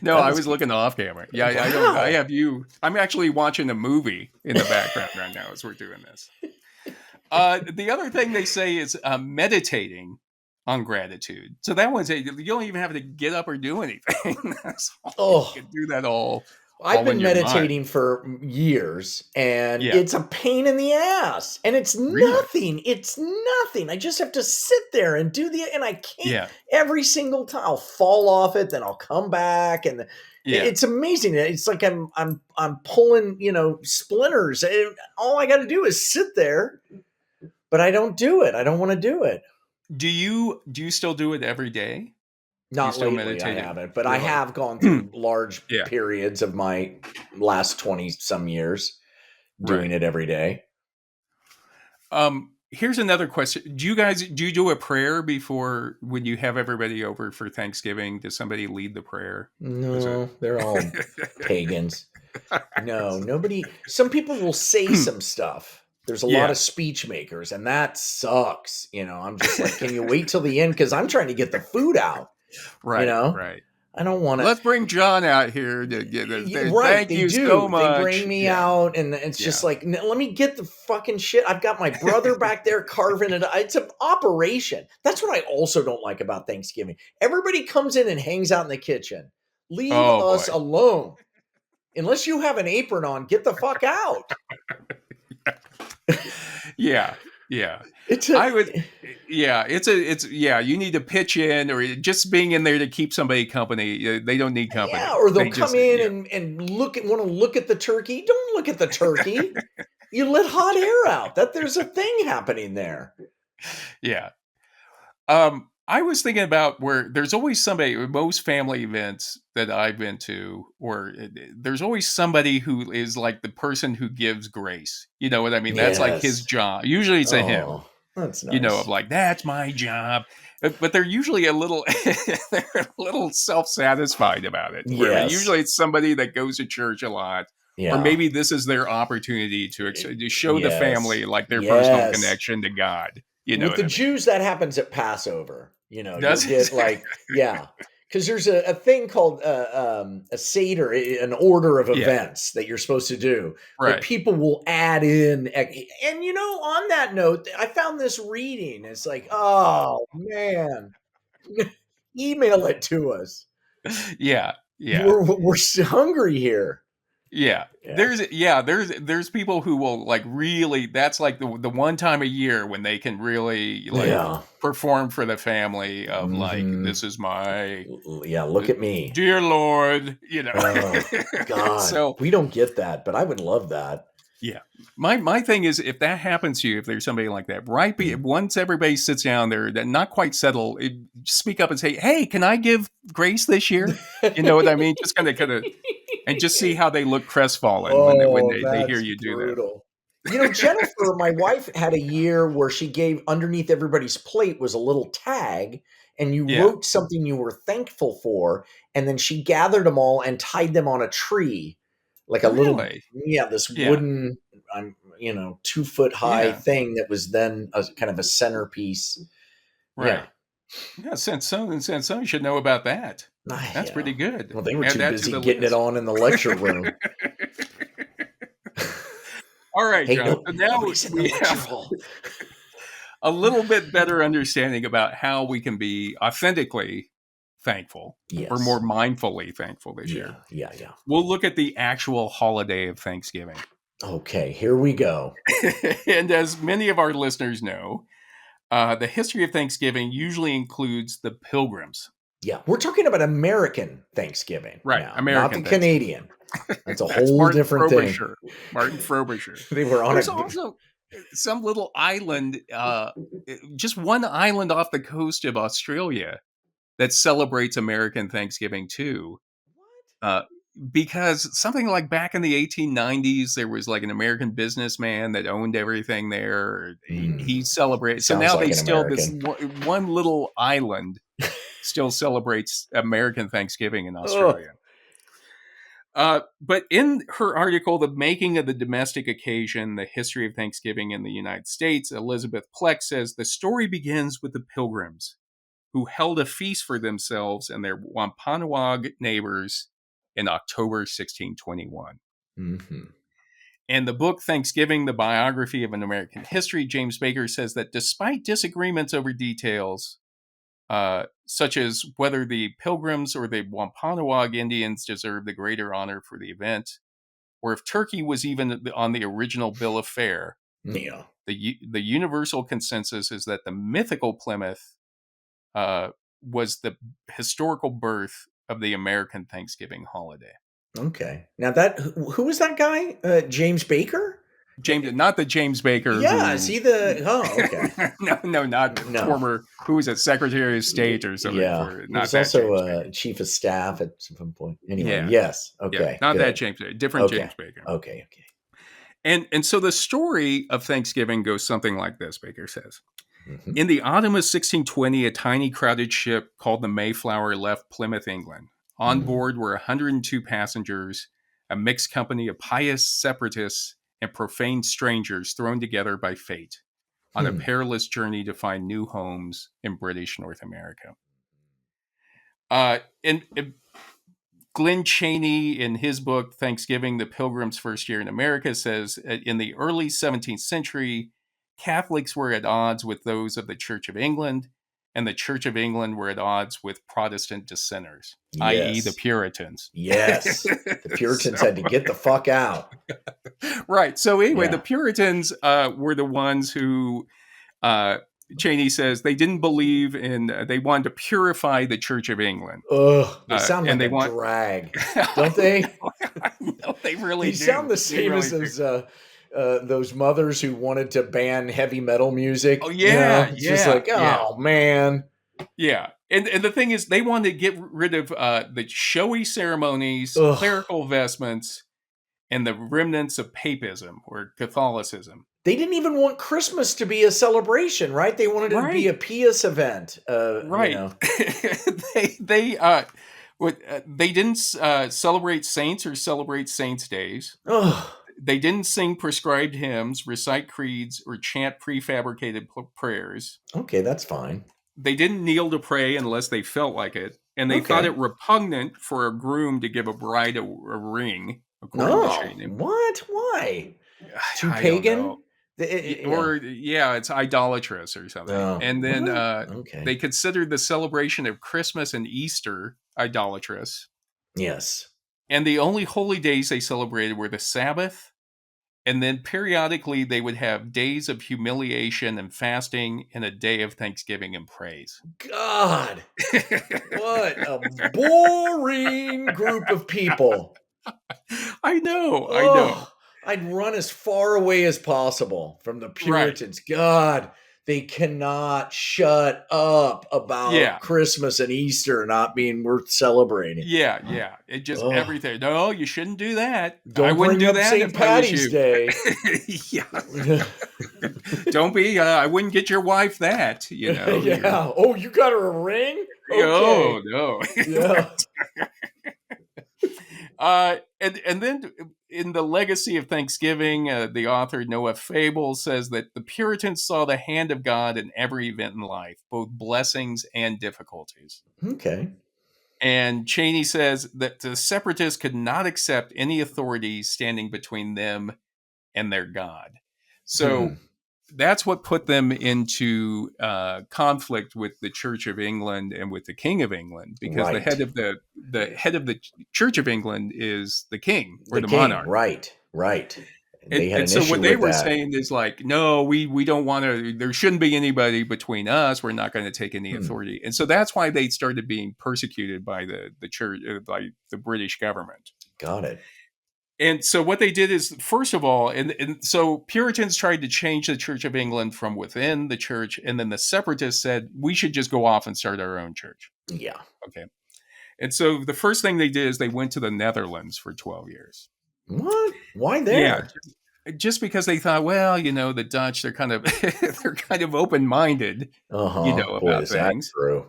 No, I was looking off camera. Yeah, I have you. I'm actually watching a movie in the background right now as we're doing this. The other thing they say is meditating on gratitude. So that one's you don't even have to get up or do anything. You can do that all I've been meditating for years, and it's a pain in the ass, and it's nothing. It's nothing. I just have to sit there and and I can't every single time. I'll fall off it, then I'll come back, and it's amazing. It's like I'm pulling, splinters. All I got to do is sit there, but I don't do it. I don't want to do it. Do you still do it every day? Not lately, I haven't, but I have gone through large periods of my last 20 some years doing it every day. Here's another question. Do you do a prayer before when you have everybody over for Thanksgiving? Does somebody lead the prayer? No, they're all pagans. No, nobody. Some people will say some stuff. There's a lot of speech makers, and that sucks. I'm just like, can you wait till the end? Because I'm trying to get the food out. Right. Right. I don't want to. Let's bring John out here to get it. Thank you so much. They bring me out, and it's just like, let me get the fucking shit. I've got my brother back there carving it. It's an operation. That's what I also don't like about Thanksgiving. Everybody comes in and hangs out in the kitchen. Leave us alone. Unless you have an apron on, get the fuck out. Yeah. You need to pitch in, or just being in there to keep somebody company. They don't need company. Yeah, or they'll come in and want to look at the turkey. Don't look at the turkey. You let hot air out. There's a thing happening there. Yeah. I was thinking about where there's always somebody, most family events that I've been to, or there's always somebody who is like the person who gives grace. You know what I mean? That's like his job. Usually it's a him. That's nice. Of like, that's my job. But they're usually a little self-satisfied about it. Yes. Usually it's somebody that goes to church a lot. Yeah. Or maybe this is their opportunity to show the family like their personal connection to God. With the Jews, that happens at Passover. Does you get like, because there's a thing called a Seder, an order of events that you're supposed to do. Right. But people will add in. And, on that note, I found this reading. It's like, oh, man, email it to us. Yeah. We're hungry here. Yeah. There's people who will like really, that's like the one time a year when they can really perform for the family of like, this is my look at me, dear Lord, oh, God. So we don't get that, but I would love that. Yeah. My thing is, if that happens to you, if there's somebody like that, once everybody sits down there, that not quite settled, speak up and say, hey, can I give grace this year? You know what I mean? Just kind of and just see how they look crestfallen when they hear you do brutal. That. Jennifer, my wife, had a year where she gave underneath everybody's plate was a little tag, and you wrote something you were thankful for, and then she gathered them all and tied them on a tree, like a little, this wooden, 2 foot high thing that was then a kind of a centerpiece. Right. Yeah, Sansoni should know about that. That's pretty good. Well, they were too busy getting it on in the lecture room. All right, John. So now we have a little bit better understanding about how we can be authentically thankful or more mindfully thankful this year. Yeah. We'll look at the actual holiday of Thanksgiving. Okay, here we go. And as many of our listeners know, the history of Thanksgiving usually includes the Pilgrims. Yeah, we're talking about American Thanksgiving, right? Now, American, not the Canadian. That's a whole different thing. Martin Frobisher. They were on also some little island, just one island off the coast of Australia that celebrates American Thanksgiving too. Because something like back in the 1890s, there was like an American businessman that owned everything there. He celebrated. So now they still, this one little island still celebrates American Thanksgiving in Australia. But in her article, The Making of the Domestic Occasion, The History of Thanksgiving in the United States, Elizabeth Pleck says, the story begins with the Pilgrims, who held a feast for themselves and their Wampanoag neighbors in October 1621. Mm-hmm. And the book Thanksgiving, the Biography of an American History, James Baker says that despite disagreements over details, such as whether the Pilgrims or the Wampanoag Indians deserved the greater honor for the event, or if Turkey was even on the original bill of fare. Yeah. The universal consensus is that the mythical Plymouth was the historical birth of the American Thanksgiving holiday. Okay. Now who was that guy? James Baker? Not the James Baker. Yeah, is he the? Oh, okay. no, not former. Who was it? Secretary of State or something? Yeah, he was also chief of staff at some point. Anyway, yes. Okay, not that James Baker. Different James Baker. Okay. And so the story of Thanksgiving goes something like this. Baker says, in the autumn of 1620, a tiny crowded ship called the Mayflower left Plymouth, England. On board were 102 passengers, a mixed company of pious separatists and profane strangers thrown together by fate on a perilous journey to find new homes in British North America. And Glenn Cheney, in his book, Thanksgiving, the Pilgrims' First Year in America, says in the early 17th century, Catholics were at odds with those of the Church of England, and the Church of England were at odds with Protestant dissenters, i.e. the Puritans. Yes. The Puritans had to get the fuck out. Right. So anyway, the Puritans were the ones who, Cheney says, they didn't believe in, they wanted to purify the Church of England. Ugh, they sound like a drag, don't they? No, they really do. They sound the same as those mothers who wanted to ban heavy metal music. Oh, yeah. It's just like, oh, man. Yeah. And the thing is, they wanted to get rid of the showy ceremonies, clerical vestments, and the remnants of papism or Catholicism. They didn't even want Christmas to be a celebration, right? They wanted it to be a pious event. Right. They didn't celebrate saints or celebrate saints' days. Ugh. They didn't sing prescribed hymns, recite creeds, or chant prefabricated prayers. Okay, that's fine. They didn't kneel to pray unless they felt like it. And they thought it repugnant for a groom to give a bride a ring, according to Cheney. What? Why? Too pagan? It's idolatrous or something. And then they considered the celebration of Christmas and Easter idolatrous. Yes. And the only holy days they celebrated were the Sabbath, and then periodically they would have days of humiliation and fasting and a day of thanksgiving and praise. God, what a boring group of people. I know. I'd run as far away as possible from the Puritans. Right. God, they cannot shut up about Christmas and Easter not being worth celebrating. Yeah. It just everything. No, you shouldn't do that. I wouldn't do that St. Patty's Day. Don't be. I wouldn't get your wife that. You know. Yeah. Oh, you got her a ring? Okay. Oh no. Yeah. And then in the Legacy of Thanksgiving, the author Noah Fable says that the Puritans saw the hand of God in every event in life, both blessings and difficulties. Okay. And Cheney says that the separatists could not accept any authority standing between them and their God. So that's what put them into conflict with the Church of England and with the King of England, because the head of the Church of England is the king or the monarch. Right. And so what they were saying is like, no, we don't want to. There shouldn't be anybody between us. We're not going to take any authority, and so that's why they started being persecuted by the church, by the British government. Got it. And so what they did is, first of all, and so Puritans tried to change the Church of England from within the church, and then the separatists said, we should just go off and start our own church. Yeah. Okay. And so the first thing they did is they went to the Netherlands for 12 years. What? Why there? Yeah. Just because they thought, well, the Dutch, they're kind of open-minded, about things. True.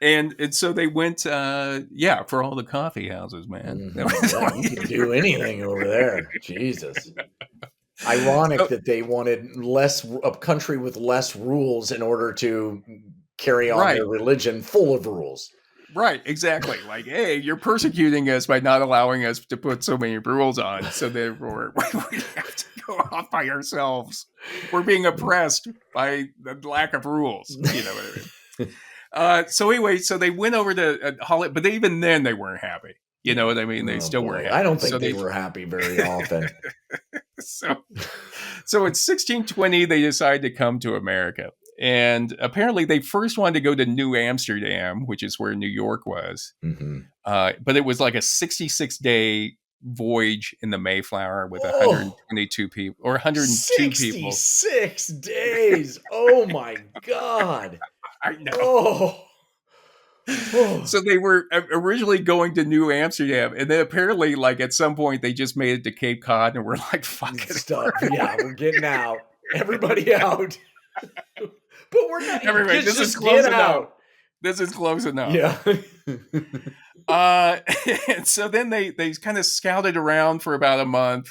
And so they went, for all the coffee houses, man. You can do anything over there. Jesus. Ironic that they wanted a country with less rules in order to carry on their religion full of rules. Right, exactly. Like, hey, you're persecuting us by not allowing us to put so many rules on. So therefore, we have to go off by ourselves. We're being oppressed by the lack of rules. You know what I mean? So anyway, so they went over to Holland, but even then they weren't happy. You know what I mean? They still weren't happy. I don't think they were happy very often. So in 1620, they decided to come to America. And apparently they first wanted to go to New Amsterdam, which is where New York was. Mm-hmm. But it was like a 66-day voyage in the Mayflower with 122 people or 102 people. 66 days. Oh my God. I know. So they were originally going to New Amsterdam, and then apparently, like at some point, they just made it to Cape Cod, and we're like, "Fuck it, stuff." Yeah, we're getting out. Everybody out. But we're not. Everybody, this is close enough. This is close enough. Yeah. And so then they kind of scouted around for about a month,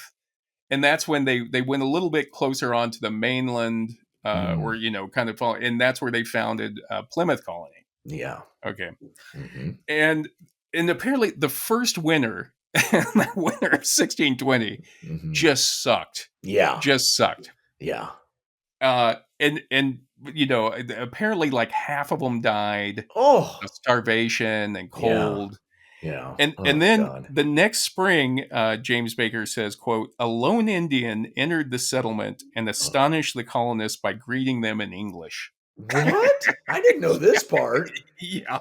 and that's when they went a little bit closer onto the mainland, or kind of, and that's where they founded Plymouth Colony. Yeah. Okay. Mm-hmm. And apparently the first winter, the winter of 1620, just sucked. Yeah. Just sucked. Yeah. And apparently like half of them died of starvation and cold. Yeah. And then the next spring, James Baker says, quote, "A lone Indian entered the settlement and astonished the colonists by greeting them in English." What? I didn't know this part. Yeah.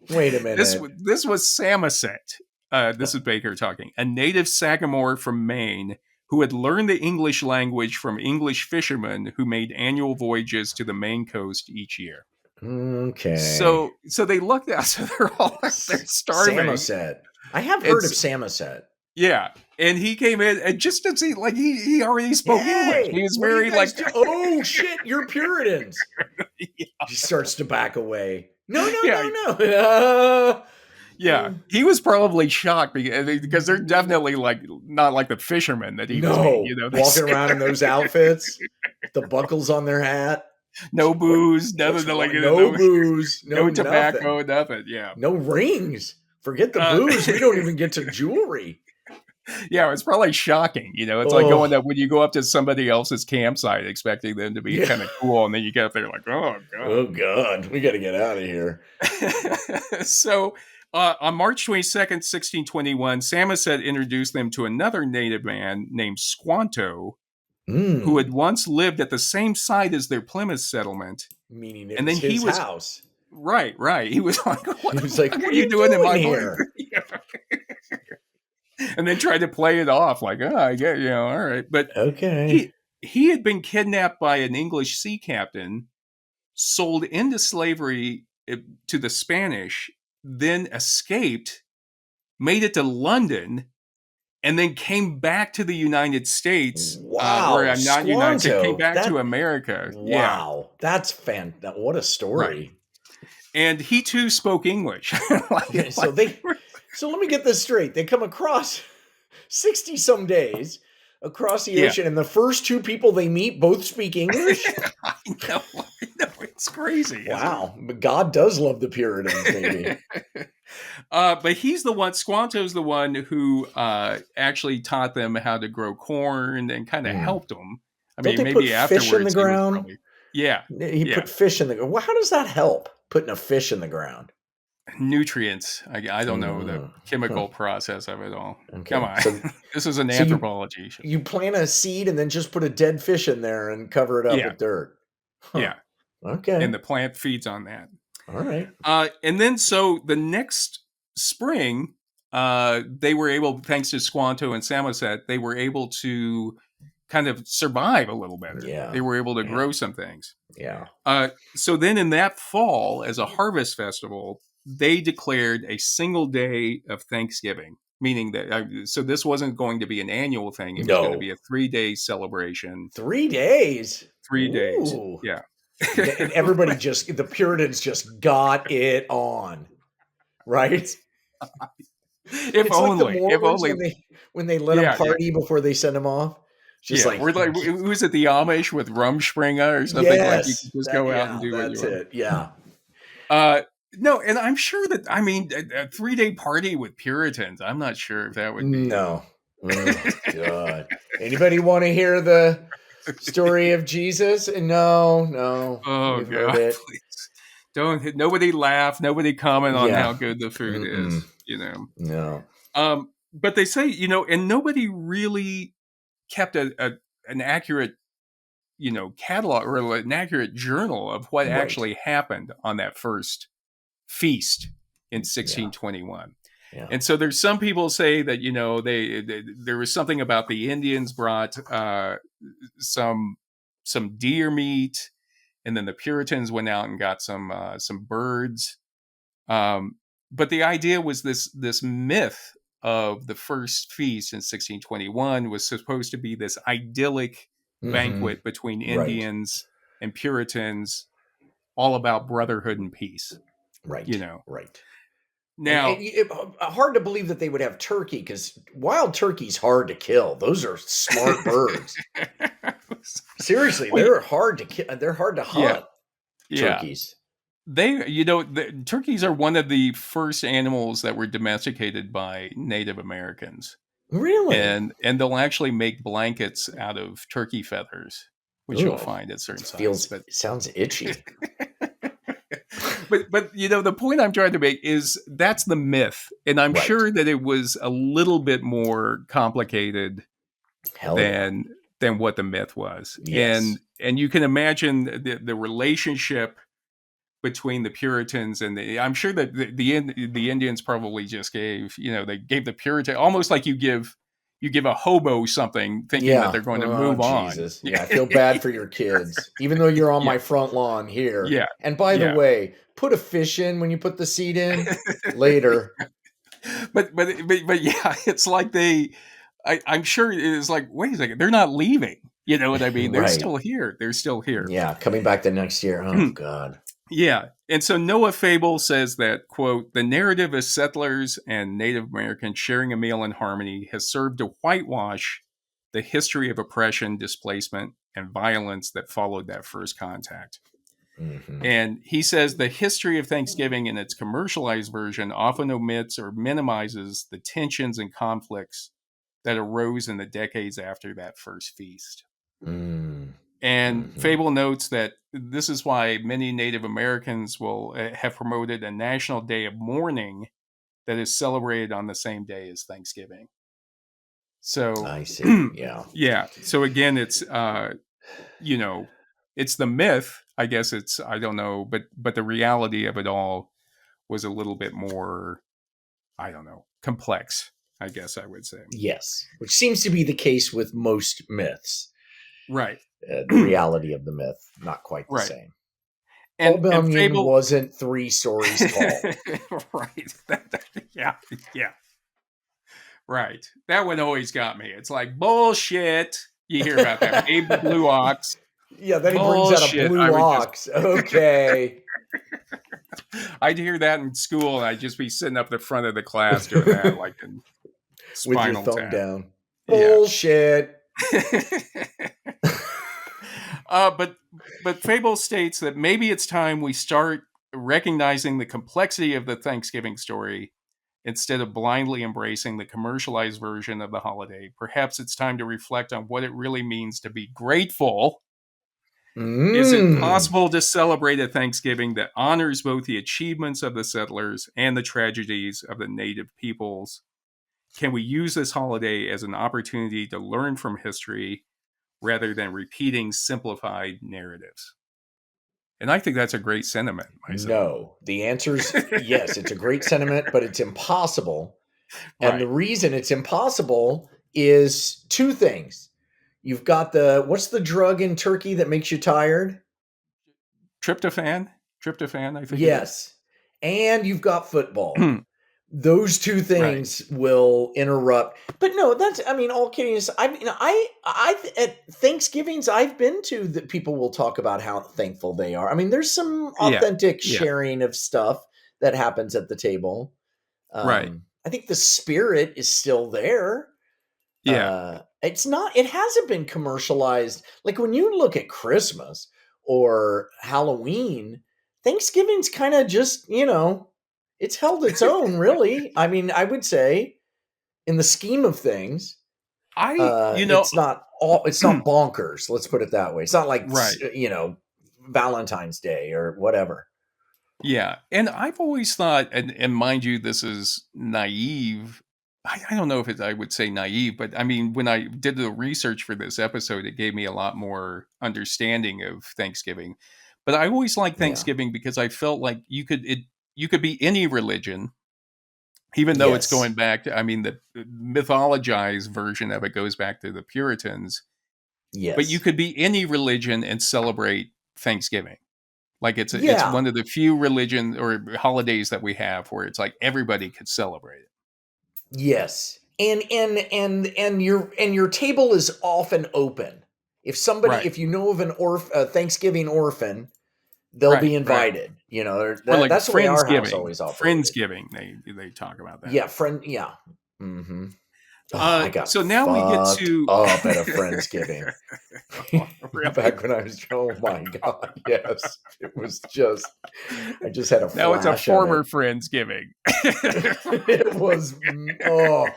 Wait a minute. This was Samoset. This is Baker talking. A native Sagamore from Maine who had learned the English language from English fishermen who made annual voyages to the Maine coast each year. Okay. So they lucked out. So they're all out there starving. Samoset. I have heard of Samoset. Yeah. And he came in and just to see, like, he already spoke English. He was very like, oh shit, you're Puritans. Yeah. He starts to back away. No. Yeah, he was probably shocked because they're definitely like not like the fishermen that he was meeting, walking around in those outfits, the buckles on their hat, no booze, nothing like no booze, no tobacco, nothing. Yeah, no rings. Forget the booze. We don't even get to jewelry. Yeah, it's probably shocking. It's like going up when you go up to somebody else's campsite expecting them to be kind of cool, and then you get up there like, oh god, we got to get out of here. So. On March 22nd, 1621, Samoset introduced them to another native man named Squanto, who had once lived at the same site as their Plymouth settlement. Meaning it was his house. Right. He was like, what are you doing in my here? And then tried to play it off like, I get, all right. But okay. He had been kidnapped by an English sea captain, sold into slavery to the Spanish, then escaped, made it to London, and then came back to the United States. Wow. Or not Squanto, United States, came back to America. Wow. Yeah. That's fantastic. What a story. Right. And he too spoke English. So let me get this straight. They come across 60 some days across the ocean, and the first two people they meet both speak English. I know, it's crazy. Wow, but God does love the Puritans, maybe. But he's the one. Squanto's the one who actually taught them how to grow corn and kind of helped them. I mean, maybe put afterwards. Fish in the ground? He put fish in the ground. Well, how does that help? Putting a fish in the ground. Nutrients. I don't know the chemical process of it all. Okay. Come on. This is an anthropology. You plant a seed and then just put a dead fish in there and cover it up with dirt. Huh. Yeah. Okay. And the plant feeds on that. All right. And then so the next spring, they were able, thanks to Squanto and Samoset, they were able to kind of survive a little better. Yeah. They were able to grow some things. Yeah. So then in that fall, as a harvest festival, they declared a single day of Thanksgiving, meaning that, so this wasn't going to be an annual thing. It was going to be a 3-day celebration. 3 days? 3 days. Ooh. Yeah. And everybody the Puritans just got it on, right? If only. When they let them party before they send them off. Just we're like, was it the Amish with Rumspringa or something? Like you can just go out and do what you want. Yeah. No, and I'm sure that, I mean, a 3-day party with Puritans, I'm not sure if that would be. No. Oh, God. Anybody want to hear the story of Jesus? No. Oh, God, please. Nobody laugh, nobody comment on how good the food Mm-mm. is, you know. No. But they say, you know, and nobody really kept an accurate, you know, catalog or an accurate journal of what actually happened on that first feast in 1621. Yeah. And so there's some people say that, you know, there was something about the Indians brought some deer meat, and then the Puritans went out and got some birds. But the idea was this myth of the first feast in 1621 was supposed to be this idyllic banquet between Indians and Puritans, all about brotherhood and peace. Right. You know. Right. Now, hard to believe that they would have turkey, because wild turkey's hard to kill. Those are smart birds. Seriously, they're hard to kill. They're hard to hunt. Turkeys. Turkeys are one of the first animals that were domesticated by Native Americans. Really? And they'll actually make blankets out of turkey feathers, which you'll find at certain sites. It sounds itchy. But you know, the point I'm trying to make is that's the myth, and I'm sure that it was a little bit more complicated than what the myth was. Yes. And you can imagine the relationship between the Puritans and I'm sure that the Indians probably just gave the Puritan almost like you give a hobo something thinking that they're going to move on. Yeah, I feel bad for your kids, even though you're on my front lawn here. Yeah. And by the way, put a fish in when you put the seed in later. But yeah, it's like I'm sure it is like, wait a second, they're not leaving. You know what I mean? They're still here. They're still here. Yeah, coming back the next year. Oh, God. Yeah. And so Noah Fable says that, quote, the narrative of settlers and Native Americans sharing a meal in harmony has served to whitewash the history of oppression, displacement, and violence that followed that first contact. Mm-hmm. And he says the history of Thanksgiving in its commercialized version often omits or minimizes the tensions and conflicts that arose in the decades after that first feast. Mm. And Fable notes that this is why many Native Americans will have promoted a national day of mourning that is celebrated on the same day as Thanksgiving. So I see. Yeah. Yeah. So again, it's it's the myth. I guess I don't know, but the reality of it all was a little bit more, I don't know, complex, I guess I would say. Yes, which seems to be the case with most myths. Right. The reality of the myth, not quite the same. And Fable wasn't 3 stories tall. Right. Yeah. Right. That one always got me. It's like, bullshit. You hear about that. Babe the Blue Ox. Yeah, then he brings out a blue ox. Okay. I'd hear that in school, and I'd just be sitting up the front of the class doing that, like in Spinal with your thumb Tap. Down. Bullshit. But Fable states that maybe it's time we start recognizing the complexity of the Thanksgiving story instead of blindly embracing the commercialized version of the holiday. Perhaps it's time to reflect on what it really means to be grateful. Is it possible to celebrate a Thanksgiving that honors both the achievements of the settlers and the tragedies of the native peoples? Can we use this holiday as an opportunity to learn from history rather than repeating simplified narratives? And I think that's a great sentiment myself. No, the answer's yes, it's a great sentiment, but it's impossible. And the reason it's impossible is 2 things. You've got what's the drug in turkey that makes you tired? Tryptophan, I think. Yes. And you've got football. Those 2 things will interrupt. But no, all kidding aside, I at Thanksgivings I've been to that people will talk about how thankful they are. I mean, there's some authentic sharing of stuff that happens at the table. I think the spirit is still there. Yeah. It hasn't been commercialized. Like when you look at Christmas or Halloween, Thanksgiving's kind of just, it's held its own, really. I mean, I would say in the scheme of things, it's not bonkers. Let's put it that way. It's not like, Valentine's Day or whatever. Yeah. And I've always thought, and mind you, this is naive. I don't know if I would say naive, but I mean, when I did the research for this episode, it gave me a lot more understanding of Thanksgiving. But I always liked Yeah. Thanksgiving because I felt like you could be any religion, even though it's going Yes. back to, I mean, the mythologized version of it goes back to the Puritans, but you Yes. could be any religion and celebrate Thanksgiving. Like it's Yeah. one of the few religion or holidays that we have where it's like everybody could celebrate it. Yes. And your table is often open. Right. If you know of a Thanksgiving orphan, they'll Right. be Right. invited. Or like That's the way our house Friendsgiving. always operated. Friendsgiving, they talk about that. Yeah, friend. Yeah. Hmm. Oh, I got So now we get fucked to up at a Friendsgiving. oh, really? Back when I was, oh my God, yes. It was just, I just had a Now it's a flash of former it. Friendsgiving. It was, oh,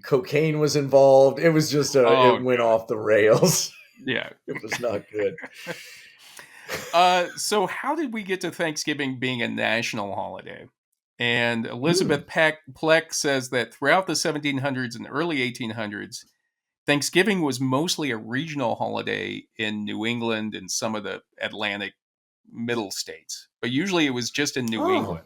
cocaine was involved. It was just, Oh it went god. off the rails. Yeah. It was not good. So how did we get to Thanksgiving being a national holiday? And Hmm. Elizabeth Pleck says that throughout the 1700s and early 1800s, Thanksgiving was mostly a regional holiday in New England and some of the Atlantic middle states, but usually it was just in New Oh, England.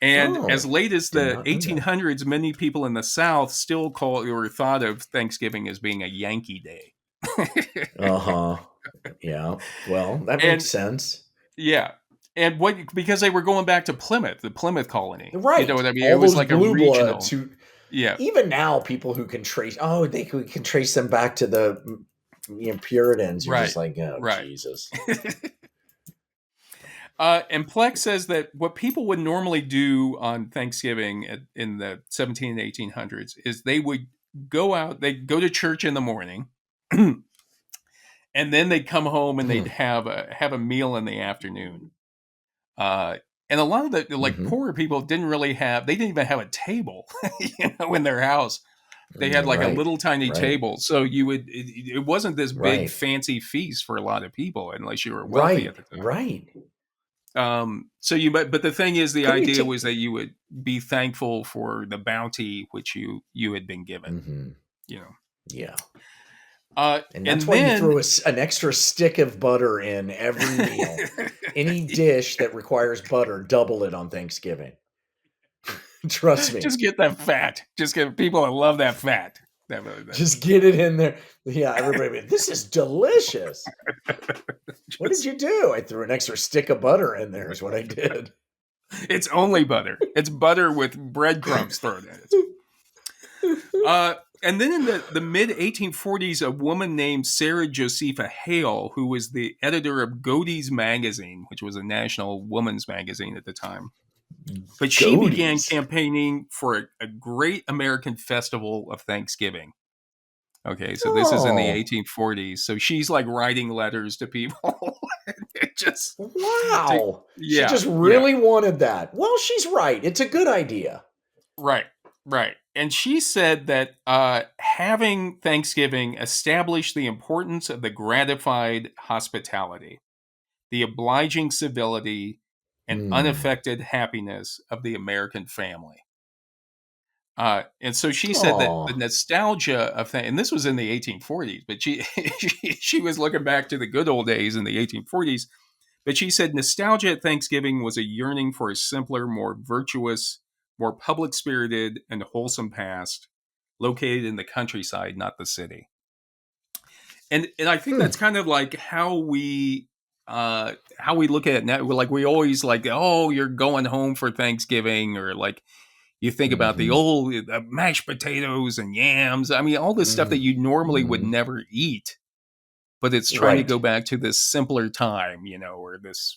And as oh, late as did the not know that. 1800s, many people in the South still call or thought of Thanksgiving as being a Yankee Day. Uh-huh. Yeah. Well, that makes And sense. yeah. And what because they were going back to Plymouth, the Plymouth colony. You know Right. what I mean? It All was those like a blue bloods regional. who, Yeah. even now, people who can trace, oh, we can trace them back to the Puritans. You're just Right. like, oh, Right. Jesus. And Plex says that what people would normally do on Thanksgiving in the 17 and 1800s is they would they'd go to church in the morning, and then they'd come home and they'd Hmm. have a meal in the afternoon. Uh, and a lot of the like Hmm. poorer people they didn't even have a table, in their house. They had like a Right. little tiny Right. table, so it wasn't this big Right. fancy feast for a lot of people unless you were wealthy at Right. the time. Right. So but the thing is, the Couldn't you idea take? was that you would be thankful for the bounty which you had been given, Hmm. you know. Yeah. And that's And why you then throw an extra stick of butter in every meal. Any dish that requires butter, double it on Thanksgiving. Trust me. just get that fat. Just get people that love that fat. Just get it in there. Yeah, everybody, this is delicious. What did Just, you do? I threw an extra stick of butter in there, is what I did. it's only butter. It's butter with breadcrumbs thrown in it. And then in the mid 1840s, a woman named Sarah Josepha Hale, who was the editor of Godey's magazine, which was a national woman's magazine at the time, but she began Goaties. campaigning for a great American festival of Thanksgiving. Okay, so this is in the Oh, 1840s. So she's like writing letters to people. It just to, wow. She yeah, just yeah, really wanted that. Well, she's right. It's a good idea. right, right. And she said that having Thanksgiving established the importance of the gratified hospitality, the obliging civility, and Hmm. unaffected happiness of the American family. And so she said that the Oh. nostalgia of and this was in the 1840s, but she was looking back to the good old days in the 1840s. But she said nostalgia at Thanksgiving was a yearning for a simpler, more virtuous, more public spirited, and wholesome past, located in the countryside, not the city. And I think Hmm. that's kind of like how we look at it now. Like we always like, oh, you're going home for Thanksgiving, or like you think about the Mm-hmm. old mashed potatoes and yams. I mean, all this stuff that you normally would Mm-hmm. never eat, but it's trying to Right. go back to this simpler time, or this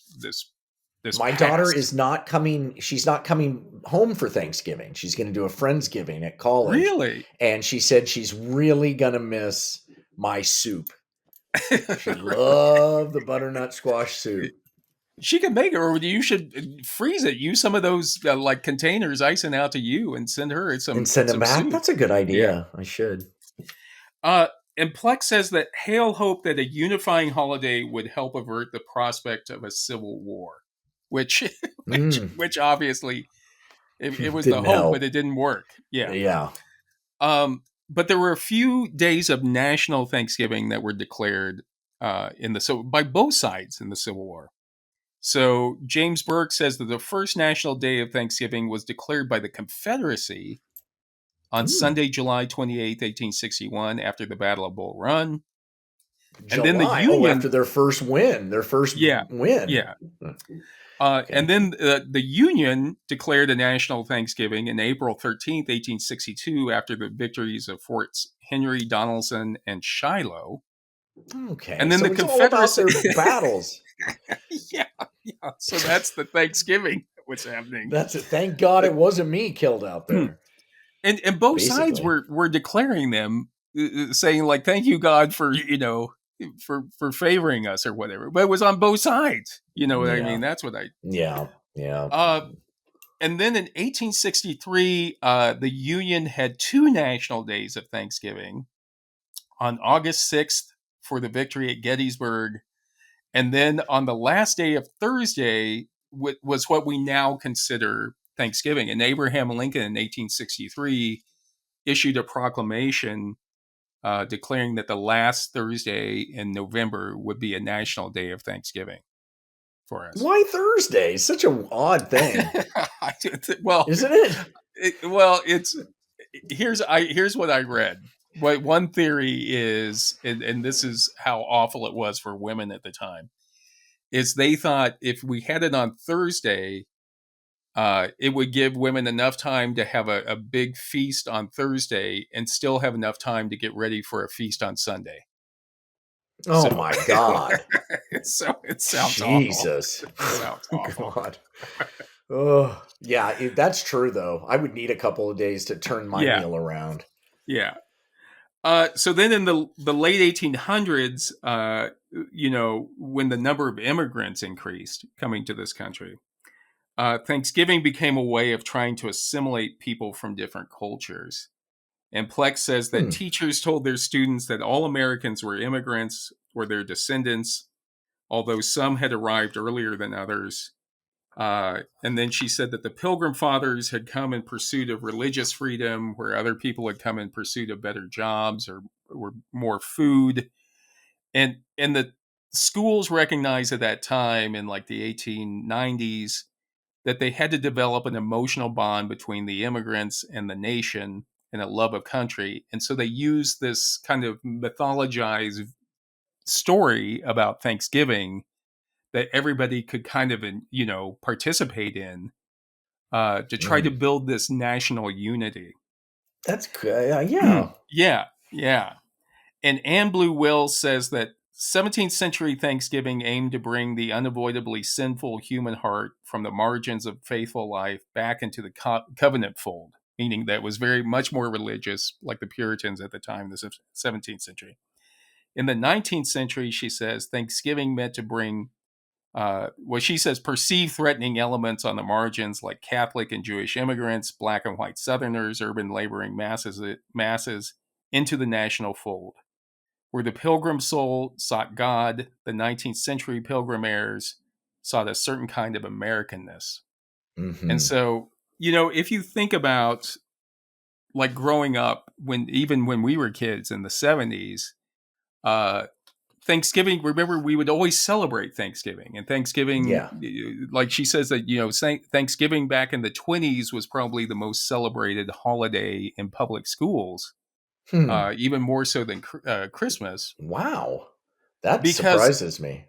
My daughter past. is not coming. She's not coming home for Thanksgiving. She's going to do a Friendsgiving at college. Really? And she said she's really going to miss my soup. She Really? loved the butternut squash soup. She can make it, or you should freeze it. Use some of those like containers, ice it out to you, and send her And send them some back? soup. That's a good Yeah. idea. I should. Uh, and Plex says that Hale hoped that a unifying holiday would help avert the prospect of a civil war. which Mm. which obviously it was the Didn't hope, but help. it didn't work. Yeah. Yeah. But there were a few days of national Thanksgiving that were declared by both sides in the Civil War. So James Burke says that the first national day of Thanksgiving was declared by the Confederacy on Sunday, July 28th, 1861, after the Battle of Bull Run. And then the July. Oh, Union. after their first win. Yeah. Win. Yeah. Okay. And then the Union declared a national Thanksgiving on April 13th, 1862, after the victories of Forts Henry, Donelson, and Shiloh. Okay. And then so the it's all about Confederacy. their battles. Yeah. So that's the Thanksgiving that was happening. That's it. Thank God it wasn't me killed out there. And both sides Basically. were declaring them, saying like, "Thank you, God, for for favoring us," or whatever. But it was on both sides. You know what I mean? That's what I. Yeah. And then in 1863, the Union had two national days of Thanksgiving on August 6th for the victory at Gettysburg. And then on the last day of Thursday was what we now consider Thanksgiving. And Abraham Lincoln in 1863 issued a proclamation declaring that the last Thursday in November would be a national day of Thanksgiving for us. Why Thursday? Such an odd thing. Well, isn't it? It's here's what I read. What one theory is, and this is how awful it was for women at the time, is they thought if we had it on Thursday, it would give women enough time to have a big feast on Thursday and still have enough time to get ready for a feast on Sunday. Oh my God. So it sounds Jesus. awful. It sounds awful. God. Oh, yeah, that's true though. I would need a couple of days to turn my meal around. Yeah. So then in the late 1800s, when the number of immigrants increased coming to this country, Thanksgiving became a way of trying to assimilate people from different cultures. And Plex says that teachers told their students that all Americans were immigrants or their descendants, although some had arrived earlier than others. And then she said that the Pilgrim Fathers had come in pursuit of religious freedom, where other people had come in pursuit of better jobs or more food. And the schools recognized at that time in like the 1890s that they had to develop an emotional bond between the immigrants and the nation and a love of country. And so they used this kind of mythologized story about Thanksgiving that everybody could kind of, participate in to try to build this national unity. That's good. Yeah. Yeah. And Anne Blue Wells says that 17th century Thanksgiving aimed to bring the unavoidably sinful human heart from the margins of faithful life back into the covenant fold, meaning that it was very much more religious, like the Puritans at the time, the 17th century. In the 19th century, she says, Thanksgiving meant to bring she says perceived threatening elements on the margins like Catholic and Jewish immigrants, black and white Southerners, urban laboring masses into the national fold. Where the pilgrim soul sought God, the 19th century pilgrim heirs sought a certain kind of Americanness. Mm-hmm. And so, if you think about like growing up even when we were kids in the 70s, Thanksgiving, remember, we would always celebrate Thanksgiving. And Thanksgiving, like she says that, Thanksgiving back in the 20s was probably the most celebrated holiday in public schools, even more so than Christmas. Wow. That surprises me.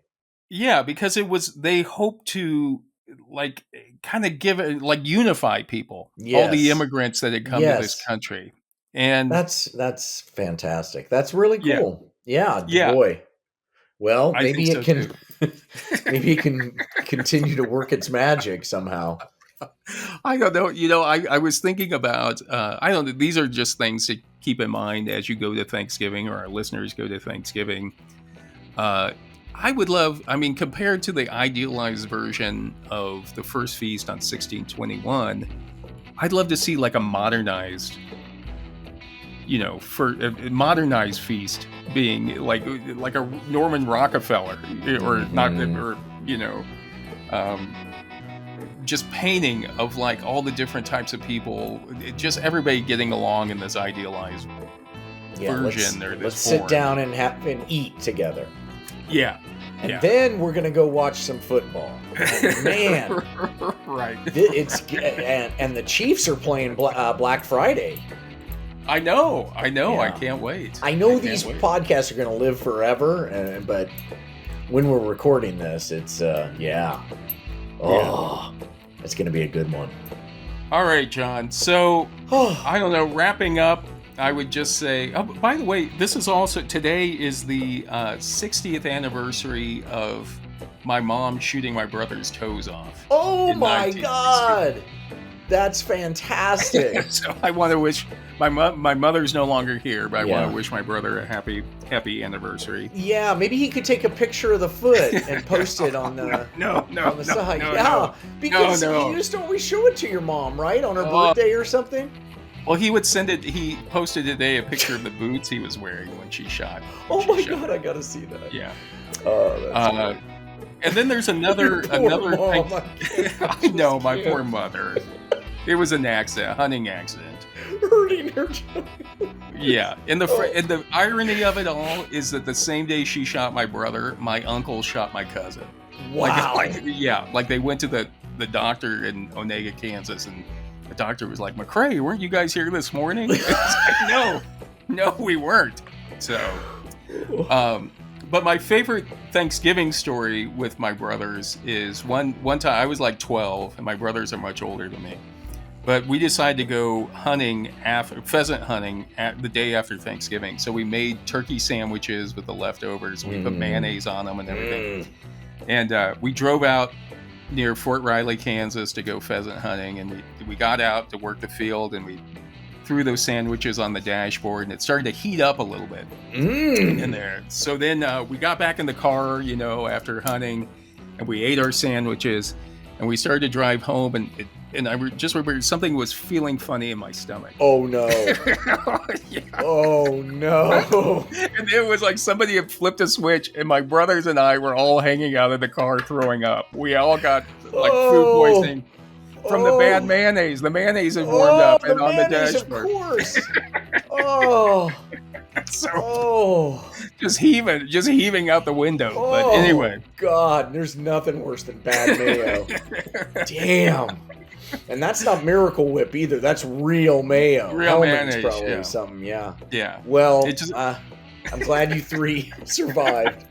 Yeah, because they hoped to like kind of give it, like unify people, all the immigrants that had come to this country. And that's fantastic. That's really cool. Yeah. Boy. Well, maybe it can maybe it can continue to work its magic somehow. I don't know. I was thinking about I don't know, these are just things to keep in mind as you go to Thanksgiving, or our listeners go to Thanksgiving. I would love, compared to the idealized version of the first feast on 1621, I'd love to see like a modernized for a modernized feast being like a Norman Rockefeller or not, or just painting of like all the different types of people, just everybody getting along in this idealized version. Let's sit down and eat together. Yeah. And then we're gonna go watch some football. And man, right? And the Chiefs are playing Black Friday. I know. Yeah. I can't wait. I know these podcasts are gonna live forever, but when we're recording this, it's it's gonna be a good one. All right, John. So I don't know. Wrapping up, I would just say, oh, by the way, today is the 60th anniversary of my mom shooting my brother's toes off. Oh my God. That's fantastic. So I want to wish, my mother's no longer here, but I want to wish my brother a happy anniversary. Yeah, maybe he could take a picture of the foot and post it on the on the side. Because you just always show it to your mom, right? On her birthday or something? Well, he would send it. He posted today a picture of the boots he was wearing when she shot. Oh my God, I gotta see that. Yeah. Oh, that's and then there's another mom, thing. I know, my poor mother. It was an accident, a hunting accident. Hurting her. Yeah, and the irony of it all is that the same day she shot my brother, my uncle shot my cousin. Wow. Like they went to the doctor in Onega, Kansas, and the doctor was like, McCray, weren't you guys here this morning? I was like, no, we weren't. So, but my favorite Thanksgiving story with my brothers is one time I was like 12, and my brothers are much older than me. But we decided to go pheasant hunting the day after Thanksgiving. So we made turkey sandwiches with the leftovers. We put mayonnaise on them and everything. And we drove out near Fort Riley, Kansas to go pheasant hunting, and we got out to work the field, and we threw those sandwiches on the dashboard, and it started to heat up a little bit in there. So then we got back in the car, after hunting, and we ate our sandwiches, and we started to drive home, and I just remember something was feeling funny in my stomach. Oh no. Yeah. Oh no. And it was like somebody had flipped a switch, and my brothers and I were all hanging out of the car throwing up. We all got like food poisoning from the bad mayonnaise. The mayonnaise had warmed up and on the dashboard. Of course. Just heaving out the window. But anyway. God, there's nothing worse than bad mayo. Damn. And that's not Miracle Whip either. That's real mayo. Real mayonnaise, probably something, yeah. Well, I'm glad you three survived.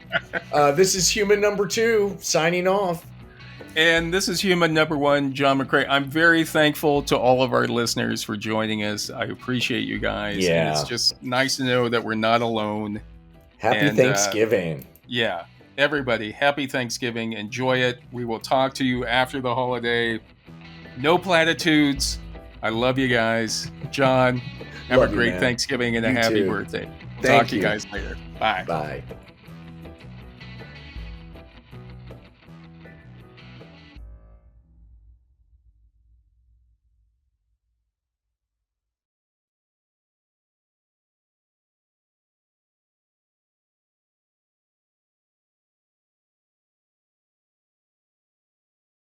This is Human number 2 signing off. And this is Human number 1, John McCray. I'm very thankful to all of our listeners for joining us. I appreciate you guys. Yeah. And it's just nice to know that we're not alone. Happy Thanksgiving. Yeah. Everybody, happy Thanksgiving. Enjoy it. We will talk to you after the holiday. No platitudes. I love you guys. John, have a great Thanksgiving and a happy birthday. Thank Talk to you guys later. Bye. Bye.